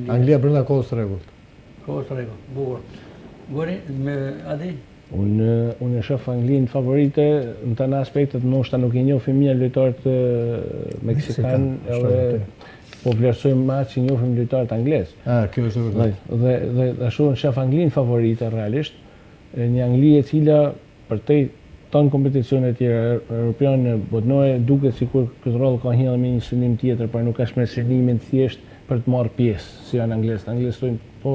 Anglia brenda kohës së rregullt. Kohës të rregullt, bukur. Gori, me Adi? Unë e shoh Anglinë favorite në të në aspektet, ndoshta nuk i njohim mirë lojtarët meksikan, edhe po vlerësojmë më që njohim lojtarët anglez. Kjo është vërtet. Dhe ashtu unë shoh Anglinë favorite realisht, një Angli e cila për te tonë kompeticione të tjera europiane botnore duket sikur këtë rol ka hyrë me një synim tjetër, por nuk është me synimin thjesht për të marrë pjesë, si janë anglezët. Anglezët thonë po,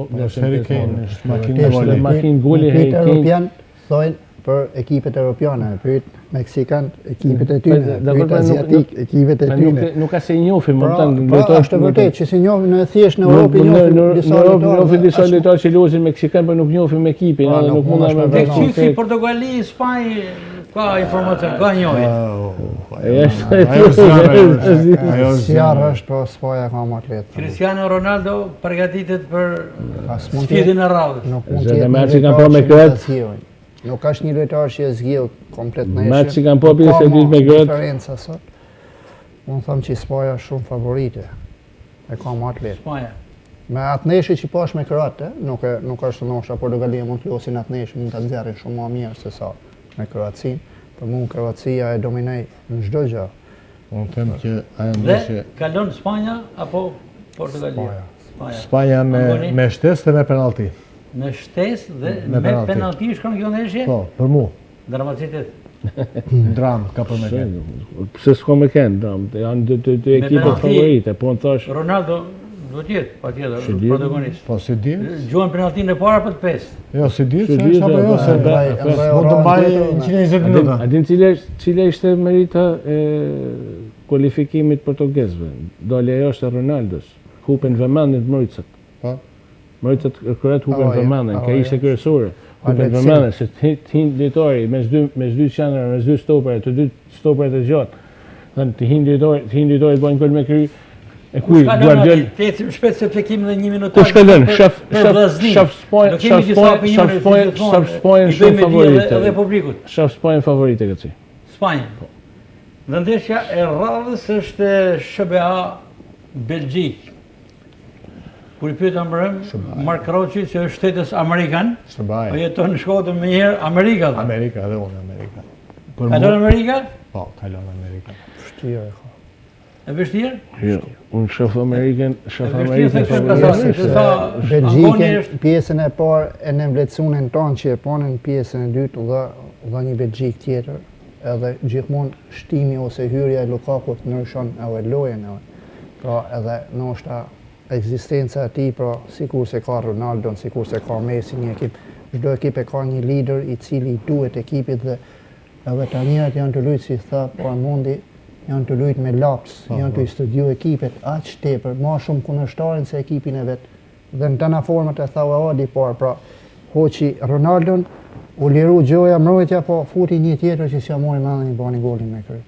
makinë goli Europian thonë për ekipet europiane, pyet meksikan, ekipet e tyre, pyet aziatik, ekipet e tyre. Nuk ka se i njohim, është vërtet që si njohim në thjesht në Europë, njohim disa lojtarë që luajnë meksikan, por nuk njohim ekipin, edhe nuk mund ta Portugali, Spanjë ka informacion, ka njohje. Sjarë është, po Spaja ka më atlet. Cristiano Ronaldo përgatitet për sfidën e radhës. Nuk mund të Zë jetë Messi një kanë po me lojtar që kret. ta zgjidhojnë. Nuk është një lojtar që e zgjidh komplet në Messi kanë po pjesë e ditë me kret. Diferenca sot. Unë thëmë që Spaja është shumë favorite. E ka më atlet. Spaja. Me atë neshë që pash me Kroatë, nuk është të nosha Portugalia mund të losin atë neshë, mund të nxjerrin shumë më mirë se sa me Kroacinë. Për mua Kroacia e dominoi në çdo gjë. Unë them që ajo Dhe ndeshje kalon Spanja apo Portugalia? Spanja me shtesë dhe me penalti. Me shtesë dhe Me me penalti. penalti shkon kjo ndeshje? Po, për mua. Dramacitet. Dramë ka për me kenë. Pse s'ka me kënd, janë dy ekipe penalti. favorite, po në thash Ronaldo duhet jetë, patjetër, Si di. protagonist. Po, si di? Gjuan penaltinë e para për të pesë. Jo, si di, se Si di, është apo jo, se mund të mbaj 120 minuta. A din cila ishte merita e kualifikimit portugezëve? Dole ajo është e Ronaldos. Hupen vëmendjen Mëricët. Po. Mëricët kërret hupen Po, ja, vëmendjen, po, ka ja. ishte kryesore. Hupen lehtësim. vëmendjen se të hinë ditori mes dy qendra, mes dy stopere, të dy stoperet e gjatë. Thënë të hinë ditori të bajnë gol me kry. E kuj, Guardiol. Të ecim shpejt se të kemi edhe një minutë. Kush kalon? Shef Spojnë shumë favorite. Edhe publikut. Shef Spojnë favorite këci. Spanja. Dhe ndeshja e radhës është SBA Belgjik. Kur I pyeta mbrëm, Mark Roçi që është shtetës amerikan, Shëbaj. po jeton në Shkodër më njëherë Amerika. Amerika dhe unë Amerika. Për Kalon mua, Amerika? po, kalon Amerika. Vështirë e ka. E vështirë? Jo, unë shef Amerikën vështirë se favorite. se sa Belgjikën, pjesën e parë e në mbletësunin tonë që e ponën pjesën e dytë dha një Belgjik tjetër, edhe gjithmonë shtimi ose hyrja e Lukakut ndryshon edhe lojën edhe. Pra edhe ndoshta ekzistenca e tij, pra sikur se ka Ronaldo, sikur se ka Messi, një ekip, çdo ekip e ka një lider I cili duhet ekipit dhe edhe trajnerët janë të luajtur si tha Mundi, janë të luajtur me laps, janë të studiu ekipet aq tepër, më shumë kundërshtarin se ekipin e vet. Dhe në tëna format e thau Adi parë, pra hoqi Ronaldon, u liru gjoja mbrojtja, po futi një tjetër që s'ja mori mendin I bani golin me kry.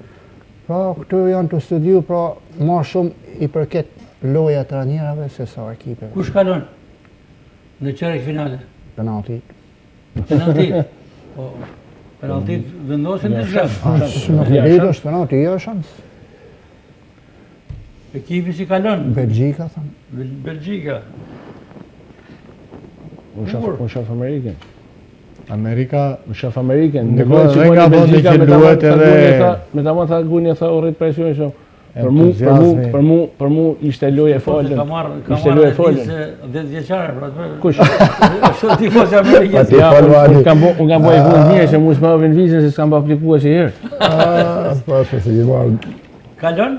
Pra këto janë të studiu, pra më shumë I përket loja trajnerave se sa ekipeve. kush kalon në çerek finale? Penalti. Penalti. Po, penaltit vendosin të shkak. Nuk e ditë është penalti, jo shans. Ekipi si kalon? Belgjika thënë. Belgjika. Unë shef Amerikën. Amerika, Unë shef Amerikën. Ndërkohë dhe nga bondi që duhet edhe- Me ta më tha Guni, tha u rrit presioni shumë. Entuziazmi. Për mu ishte lojë e falën. Ka Ishte marrë lojë e falën. 10 vjeçare, pra të Kush? Është tifoz Amerikës. Ja, unë kam bojë punë mirë që mu s'ma vjen vizën se s'kam pa aplikuar si herë. S'pashë se I marrë. Kalon?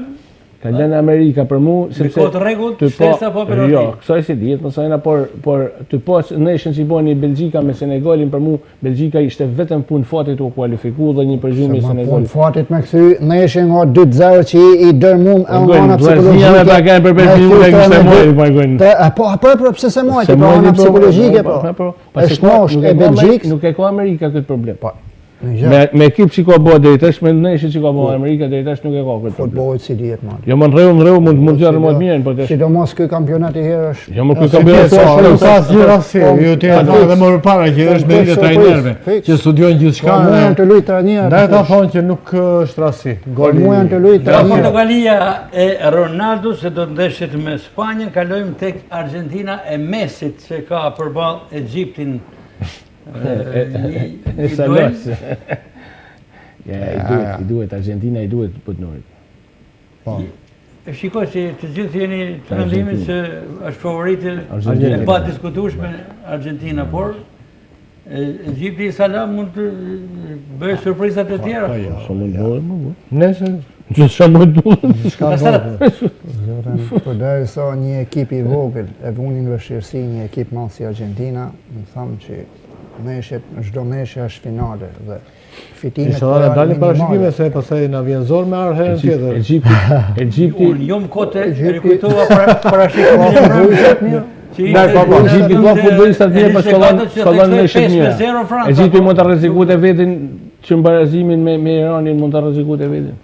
Ka lënë Amerika për mu, sepse kohë të rregullt, të shtesa apo penalti? Jo, kësaj si dihet, mos ajna por të pas neshën që boni Belgjika me Senegalin për mu, Belgjika ishte vetëm punë fatit u kualifiku dhe një përgjumje Se ma punë Senegalit. fatit me këthy, në ishin nga 2-0 që I dërmum e nga Vllaznia me pagan për 5 minuta kishte mojë pagojnë. Po, pse se mojti, po ana psikologjike, po. Është nosh e Belgjikës. Nuk e ka Amerika këtë problem. Po, në gjë, Me ekip që ka bë deri tash, me neshën që ka bë Amerika deri tash nuk e ka këtë problem. futbollit si dihet ma. Jo më rreu mund zjarë më të mirën, por tash. Sidomos ky kampionat I herë është. Jo më ky është kampionat pjesë, është Nuk është- sa asgjë rasti, ju të Po, edhe më përpara që është me lidhje trajnerëve, Fiks. që studiojnë gjithçka. Po, mu janë të luajtë trajnerët. Ndaj ta thonë që nuk është rasti. Po, mu janë të luajtë Nga trajnerët. Portugalia e Ronaldo se do të ndeshet me Spanjën, kalojmë tek Argentina e Messit që ka përballë Egjiptin. E salos. Ja, I duhet, Argentina I duhet Putnorit. Po. E shikoj si të gjithë jeni të mendimin se është favorite Argentina. e pa diskutueshme Argentina, por Egjipti I Salam mund të bëjë surprizat e tjera. Po jo. Shumë mund bëhet më bu. Nëse Që shumë mund duhet. s'ka Pastaj- ndodhur. Zotën, përderisa një ekip I vogël e vunin vështirësi një ekip madh si Argentina, më thamë që meshjet, çdo meshje është finale dhe fitimet Inshallah janë dalin parashikime minimale. se pastaj na vjen zor me herën tjetër. Egjipti Unë jo më kote Egjipti- rikujtova para shikimin e mbrëmshit. Egjipti ka futbollistat mirë, pas shkollon neshët mira. 5-0 Franca. Egjipti mund të rrezikojë vetin që në barazimin me Iranin mund të rrezikojë vetin.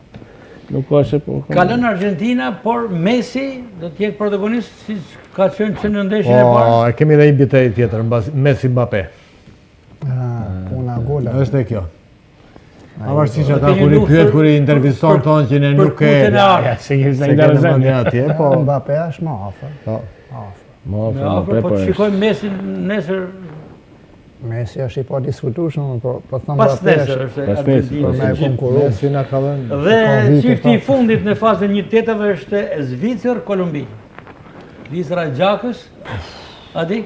Nuk ka se po. Ka lënë Argentina, por Messi do të jetë protagonist si ka qenë që në ndeshjen e parë. Po, kemi dhe një bitej tjetër, Messi Mbappé. Puna gola. Është e kjo. Pavarësisht ata kur i interviston thonë që ne nuk e Se ke se kanë mendje atje, po Mbappé është më afër. po. Po të shikojmë Messi nesër Messi është i pa diskutueshëm, po thëmë pas Mbappé nesër është është për Argentina. me konkurru. Messi na ka dhënë. Dhe çifti i fundit në fazën 1/8 është Zvicër Kolumbi. Lizra Gjakës, a di?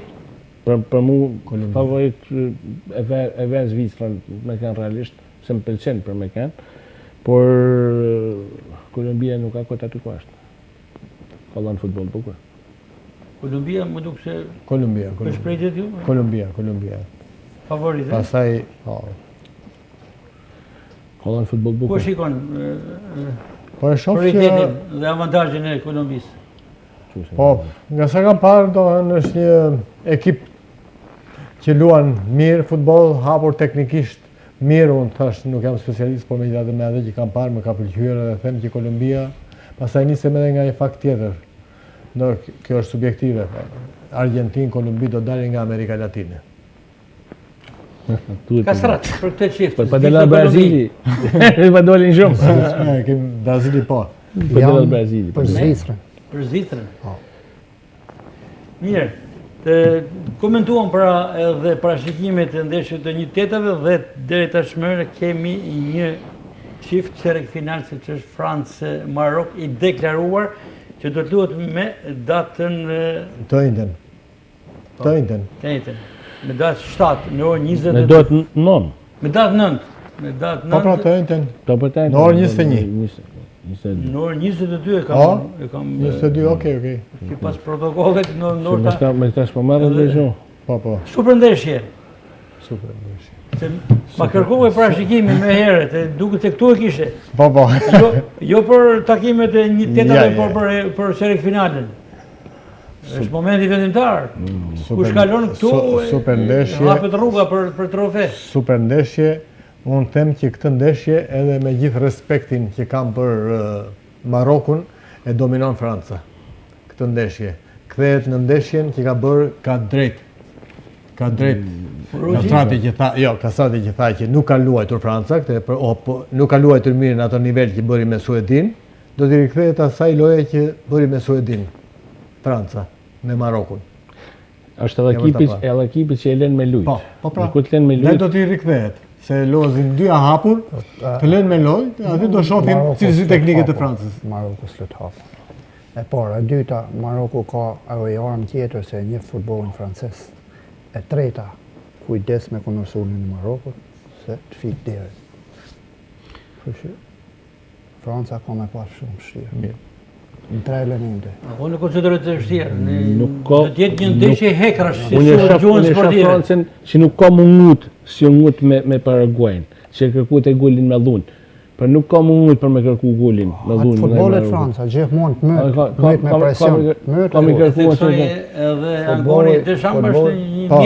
Për mu, favorit e ven Zvicrën me kanë realisht, se më pëlqen për me kanë, por Kolumbia nuk ka kota të kuashtë. Ka dhënë futboll bukur. Kolumbia më duk se Kolumbia. për shprejtjet ju, Kolumbia. favorit. Pastaj, po. Ka dhënë futboll Ku bukur. shikon Po e shoh që prioritetin dhe avantazhin e Kolumbisë? po, nga sa kam parë, domethënë është një ekip që luan mirë futboll, hapur teknikisht mirë, unë thash nuk jam specialist, por megjithatë me atë që kam parë më ka pëlqyer dhe them që Kolumbia, pastaj nisem edhe nga një fakt tjetër. Kjo është subjektive. Argentinë, Kolumbi do dalin nga Amerika Latine. Ka srat për këtë çift. Pa dela Brazili. Pa dolin shumë. Kemi Brazili po. Pa dela Brazili. Për Zvicrën. Për Zvicrën. Mirë, të komentuam pra edhe parashikimet e ndeshjeve të 1/8 dhe deri tashmë kemi një çift çerek final që është Francë-Marok i deklaruar që do të luhet me datën Të njëjtën. me datë 7 në orën 22. Me do të 9. Me datë 9. Me datë 9. Po pra të njëjtën. Po për taj. Në orën 21. 22. Në orën 22 e O, kam 22, okej. sipas protokollit në orta. Me tash po marrë dhe shumë. Po. Super ndeshje. Super. Se ma kërkove parashikimin me herët, e duket se këtu e kishe. Po. Jo për takimet e 1/8, Ja. por për çerek finalen. Është momenti vendimtar. Kush kalon këtu, super ndeshje. hapet rruga për trofe. Super ndeshje. Unë them që këtë ndeshje, edhe me gjithë respektin që kam për Marokun, e dominon Franca. Këtë ndeshje. Kthehet në ndeshjen që ka bërë ka drejt. Kastrati që tha që nuk ka luajtur Franca, nuk ka luajtur mirë në ato nivel që bëri me Suedin, do t'i rikthehet asaj loje që bëri me Suedin, Franca, me Marokun. Është edhe ekipi që e lën me lujt. Po pra, Kur të lën me ne lujt, do t'i rikthehet, se lozin dyja hapur, të lën me lojt, aty do shohim cilësi teknike të Francës. Maroku s'let hapur. E para, e dyta, Maroku ka ajo armë tjetër se një futbollin francez. E treta, kujdes me konsullin në Marokut, se të fik deri. Kështu Franca ka me pas shumë vështirë. Në 3 elemente. Ako nuk konsideroj të vështirë. Nuk ka. Do të jetë një ndeshje hekrash si unë gjuhën shoh sportive. Francën që nuk ka mungut si ngut me Paraguayn, që kërkuat e golin me dhun. Por nuk ka mungut për me kërku golin me dhun. Futbollet Franca gjithmonë të mëjt me presion. Ka me kërkuar Theksoj edhe Angoni Deschamps është një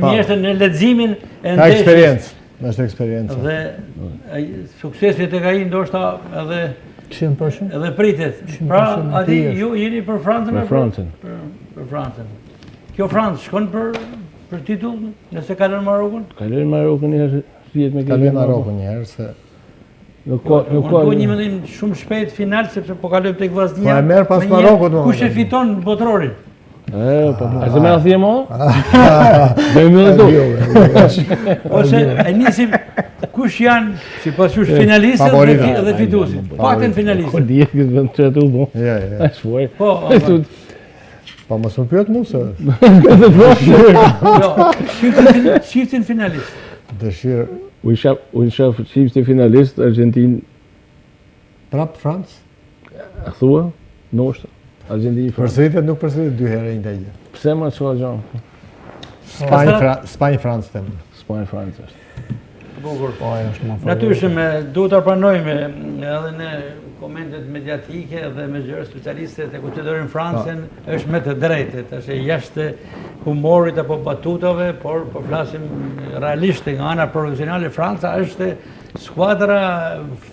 mjeshtër në leximin e Ka ndeshjes. eksperiencë, është eksperiencë. Dhe suksesit e ka i ndoshta edhe 100%. edhe pritet. Pra, ati ju jeni për Francën? Me Francën. Për Francën. Kjo Francë shkon për titull, nëse kalon Marokun? Kalojnë Marokun një herë sjet me Kaloj Marokun një herë, se Nuk ka. Unë një mendim shumë shpejt final, sepse po kalojmë tek Vllaznia. Po e merr pas Marokut, Kush e fiton botrorin? A se me a thje mo? Dhe më dhe du. Ose e nisim kush janë, si pas jush, finalistët dhe fituesit. Paktën Po finalistët. dje këtë vend që atë u bo. Ja. A shfuaj. Po, Po mos më pyet mua se shiftin finalist. dëshirë Unë shaf qifti finalist, Argentinë, prap Francë. a thua, noshtë, Argentinë Francë. Përsëritet nuk përsëritet 2 herë një gjë. Pse ma që gjanë? Spanjë Francë them. Spajnë Francë është. Bukur. Po, ajo është më Natyrshëm, duhet ta pranojmë edhe në komentet mediatike dhe me gjëra specialistët e konsiderojnë Francën është me të drejtë, tash jashtë humorit apo batutave, por po flasim realisht nga ana profesionale, Franca është skuadra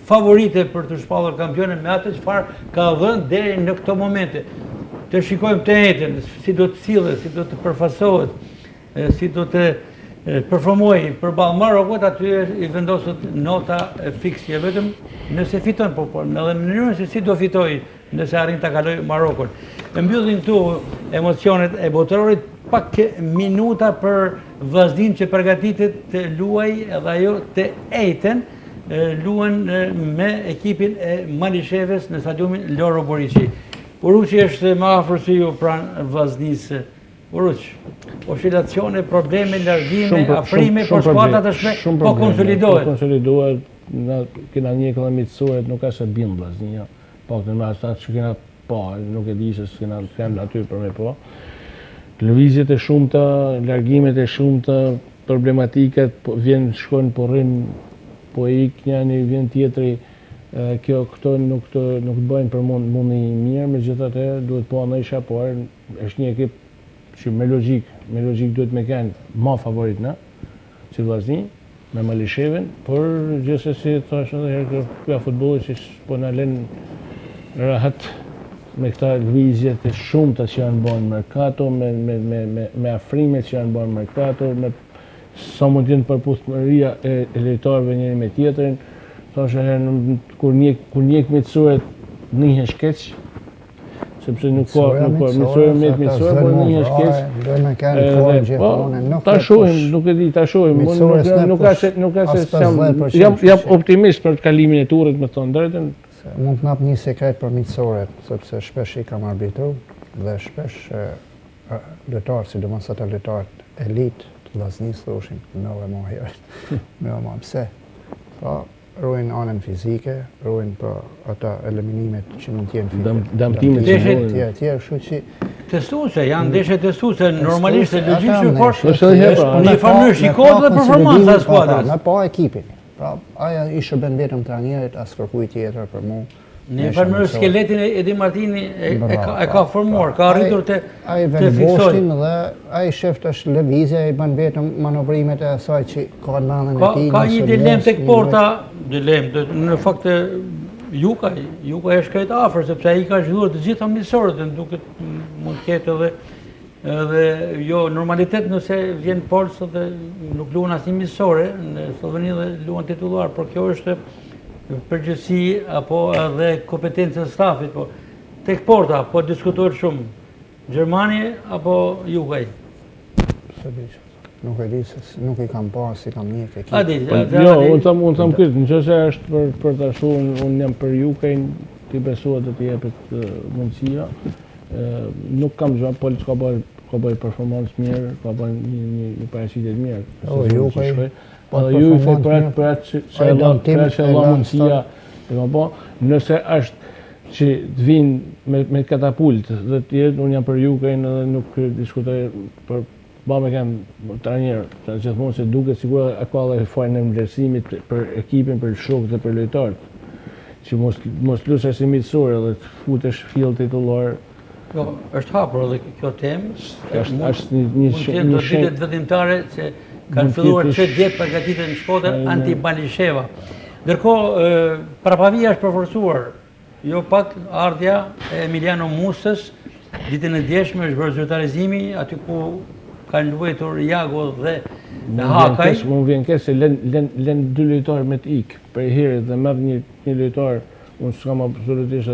favorite për të shpallur kampionin me atë çfarë ka dhënë deri në këto momente. Të shikojmë të njëjtën, si do të sillet, si do të përfasohet, si do të performojë përballë Marokut, aty i vendosët nota fiksje vetëm nëse fiton, por edhe në mënyrën se si do fitojë nëse arrin ta kalojë Marokun. E mbyllin këtu emocionet e botërorit, pak minuta për vllaznin që përgatitet të luajë edhe ajo të ejten, luan me ekipin e Malishevës në stadiumin Loro Boriçi. Uruçi është më afër se ju pranë vllaznisë. Uruç, oscilacione, probleme, largime, afrime, por skuadra tashmë po konsolidohet. Po konsolidohet, kena një këllëmitësuret, nuk ka se bimë vllaznia. Po këtë me ata që kena po, nuk e di se s'kena fem aty për me po. Lëvizjet e shumta, largimet e shumta, problematikat, shkojnë po rrin, po ik njani, vjen tjetri. Këto nuk të bëjnë për mundi mirë, megjithatë duhet po anëjsha, por është një ekip që me logjik duhet me kenë ma favorit na, si vllazni, me Malishevën, por gjithsesi thash edhe herë kjo futbolli që po na lën rahat me këta lëvizjet e shumta që janë bën merkato, me afrimet që janë bën merkato, me sa mund të jenë përputhëria e lojtarëve njëri me tjetrin. Thash herë kur njek mitësuret nihen shkeq, sepse nuk ka mitësuret, por nihen shkeq. Ta shohim, nuk e di, ta shohim. Nuk ka se jam optimist për kalimin e turrit, me thonë drejtën. Mund të nap një sekret për mitësoret, sepse shpesh i kam arbitru dhe shpesh lojtarë, sidomos ata lojtarët elit të vllaznisë thoshin, më më herët, më pse. Po ruajnë anën fizike, ruajnë për ata eliminimet që mund t'jenë fizike. Damtimet që mund. Tjerë, kështu që... Testuese, janë ndeshje testuese, normalisht e logjikshme, por në një farë shikohet dhe performanca e skuadrës. Me pa ekipin. Pra, aja ishte vendetëm trajnerit, as kërkuj tjetër për mu. Në një farë skeletin e Edi Martini e ka formuar, ka arritur të fiksojë. Dhe ai sheft është lëvizja, i bën vetëm manovrimet e asaj që ka në anën e tij. Ka një dilemë tek porta, në fakt Juka është krejt afër, sepse ai ka zhvilluar të gjitha miqësorët, duket mund të ketë edhe jo normalitet nëse vjen Polsë dhe nuk luan asnjë miqësore, në Sloveni dhe luan titullar, por kjo është përgjithësi apo edhe kompetencë e stafit, po tek porta po diskutohet shumë. Gjermani apo Jugaj? Nuk e di se nuk i kam parë si kam një ekip. Jo, unë tham këtë, nëse është për ta shuar, unë jam për Jugajin, ti besohet të jepet mundësia. Nuk kam zgjuar, po ka bëj performancë mirë, ka bëj një paraqitje të mirë. Jugaj. Ju i thej për atë që e la mundësia, nëse është që të vinë me katapult dhe tjetë, unë jam për Jugajin edhe nuk diskutoj për ba me kemë trajnerë, gjithmonë se duke sigur e ka dhe fajnë në vlerësimit për ekipin, për shokët dhe për lojtarët, që mos lusë si mitësore dhe të futesh fill titullar. Jo, është hapur edhe kjo temë, është një mund të jetë do ditët vendimtare që kanë filluar që djetë përgatitet në Shkodër anti-Malisheva. Ndërkohë, Prapavia është përforcuar, jo pak ardhja e Emiliano Musës, ditën e djeshme është bërë zyrtarizimi, aty ku kanë luajtur Jago dhe Hakaj. Më vjen keq se lën dy lojtarë me të ikë për herë dhe merr një lojtar. Unë s'kam absolutisht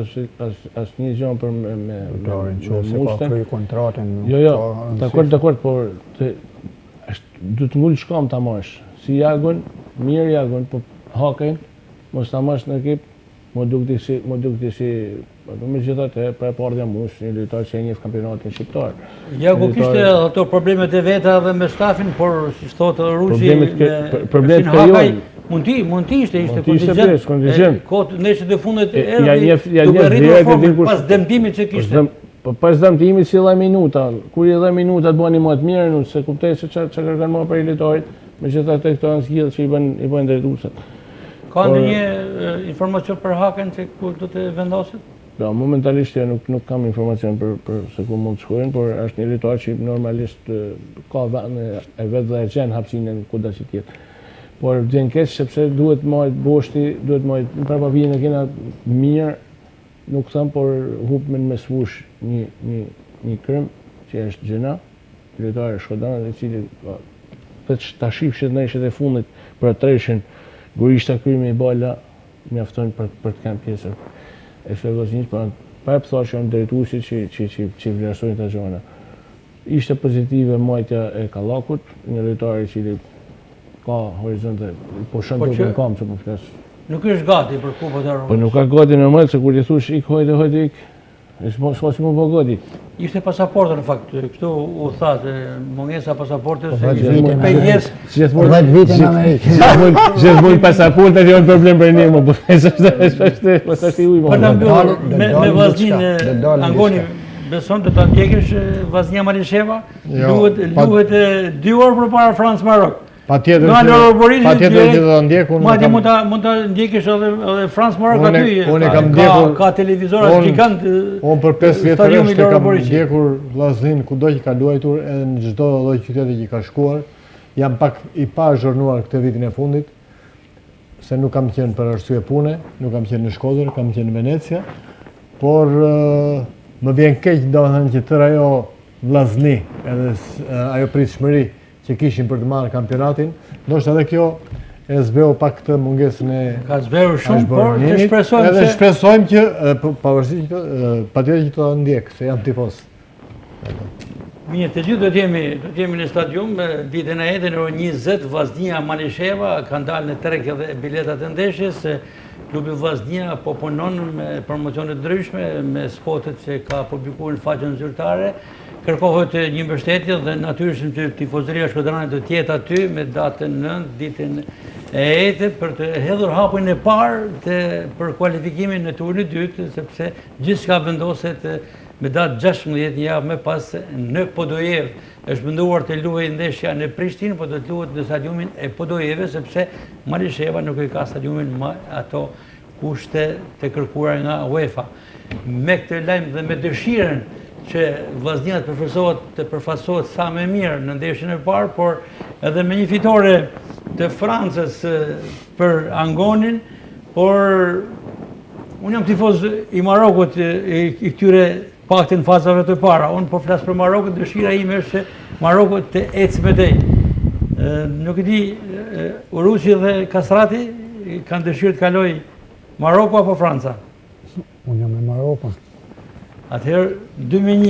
asnjë gjë për me Musën. Ka kryer kontratën. Jo, dakord, por du të ngul shkam ta marrësh. Si Jagon, mirë Jagon, po Hakajin mos ta marrësh në ekip, më dukti si megjithatë për pardhja Mush, një lojtar që e njeh kampionatin shqiptar. Jago kishte ato problemet e veta edhe me stafin, por si thotë Ruçi, problemet e Hakaj mund të ishte kontingent. Kohë ndeshjet e fundit duke rritur formën pas dëmtimit që kishte. Po pas dëmtimit si 10 minuta, kur i 10 minuta të bëni më të mirë, nuk se kuptoj se çfarë kërkon më për lojtarit, megjithatë këto janë zgjidhje që i bën drejtuesit. Ka ndonjë informacion për Hakën se ku do të vendoset? Jo, momentalisht nuk kam informacion për se ku mund të shkojnë, por është një lojtar që normalisht ka vend e vet dhe e gjen hapësinën kudo që tjetë. por vjen keq sepse duhet marrë boshti, duhet marrë prapa vjen e kena mirë, nuk them, por hupmen me smush një krem që është gjëna, lojtare Shkodran, i cili veç ta shifshet në ishët e fundit për atreshin Gurishta krymi i bala mjafton për të kanë pjesër e Vllaznis, pa e pëtha që janë drejtuesi që vlerësojnë të gjona. Ishte pozitive majtja e Kallakut, një lojtar i cili ka horizonte, po shën të në kam që po flasë. Nuk është gati për Kupën e Europës. Po nuk ka gati normal, se kur i thush ik hojtë ik, s'ka si më po gati. Ishte pasaporta në fakt, këtu u tha se mungesa pasaportës se vite ishte në 5 njerëz. 10 vite në Amerikë. Gjithmonë pasaportat janë problem për ne, më po është i ujë. Po na mbyll me Vllaznin Angoni beson të ta ndjekësh Vllaznia Malisheva, luhet 2 orë përpara France-Marok. Patjetër që ta ndjek. Madje mund ta ndjekësh edhe France-Marok aty. Unë kam ndjekur ka televizora gjigant. Unë për 5 vjet rresht kam ndjekur Vllaznin kudo që ka luajtur, edhe në çdo lloj qyteti që ka shkuar. Jam pak i pa zhurnuar këtë vitin e fundit, se nuk kam qenë për arsye pune, nuk kam qenë në Shkodër, kam qenë në Venecia, por më vjen keq domethënë që tërë ajo Vllazni, edhe ajo pritshmëri që kishin për të marrë kampionatin, ndoshta edhe kjo e zbeu pak këtë mungesën e ka zbeu shumë, por të shpresojmë edhe shpresojmë që pavarësisht patjetër që të ndjek, se jam tifoz. Mirë, të gjithë do të jemi në stadium ditën e hedhën orë 20 Vllaznia Malisheva kanë dalë në treg edhe biletat e ndeshjes. Klubi Vllaznia po punon me promocione të ndryshme, me spotet që ka publikuar në faqen zyrtare. Kërkohet një mbështetje dhe natyrisht që tifozëria Shkodranit do të jetë aty me datën 9, ditën e hete, për të hedhur hapin e parë për kualifikimin në turin e dytë, sepse gjithçka vendoset me datë 16 javë më pas në Podojev. Është menduar të luajë ndeshja në Prishtinë, por do të luhet në stadiumin e Podojeve, sepse Malisheva nuk i ka stadiumin me ato kushte të kërkuara nga UEFA. Me këtë lajm dhe me dëshirën që Vllaznia të përfasohet sa më mirë në ndeshjen e parë, por edhe me një fitore të Francës për Angonin, por unë jam tifoz i Marokut, i këtyre paktën fazave të para. Unë po flas për Marokut, dëshira ime është se Maroku të ecë me tej. Nuk e di, Uruçi dhe Kasrati kanë dëshirë të kaloj Maroku apo Franca? Unë jam me Marokun. Atëherë, 2-1,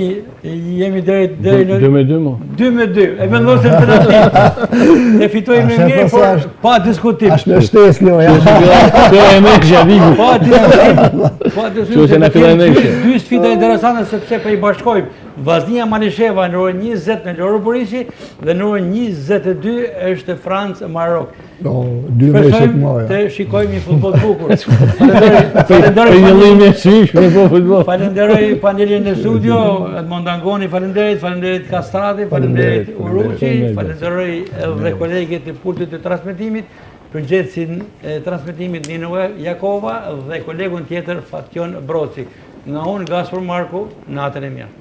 jemi deri në... 2-2 mo? 2-2, e vendosëm të natë. E fitojmë me mirë, por pa diskutim. Ashtë në shtes, loja. Kjo e me këshja vigu. Pa diskutim, se të kemi dy sfida interesante, sepse për i bashkojmë. Vllaznia Malisheva në orën 20 në Loro Borisi dhe në orën 22 është Francë-Marok. Shpresojmë të shikojmë një futboll të bukur. Falenderoj panelin në studio, Edmond Angoni, falenderit Kastrati, falenderit Uruçi, falenderoj edhe kolegët e pultit të transmetimit, përgjegjësin e transmetimit Nino Jakova dhe kolegun tjetër Fatjon Broci. Nga unë Gaspar Marku, natën e mirë.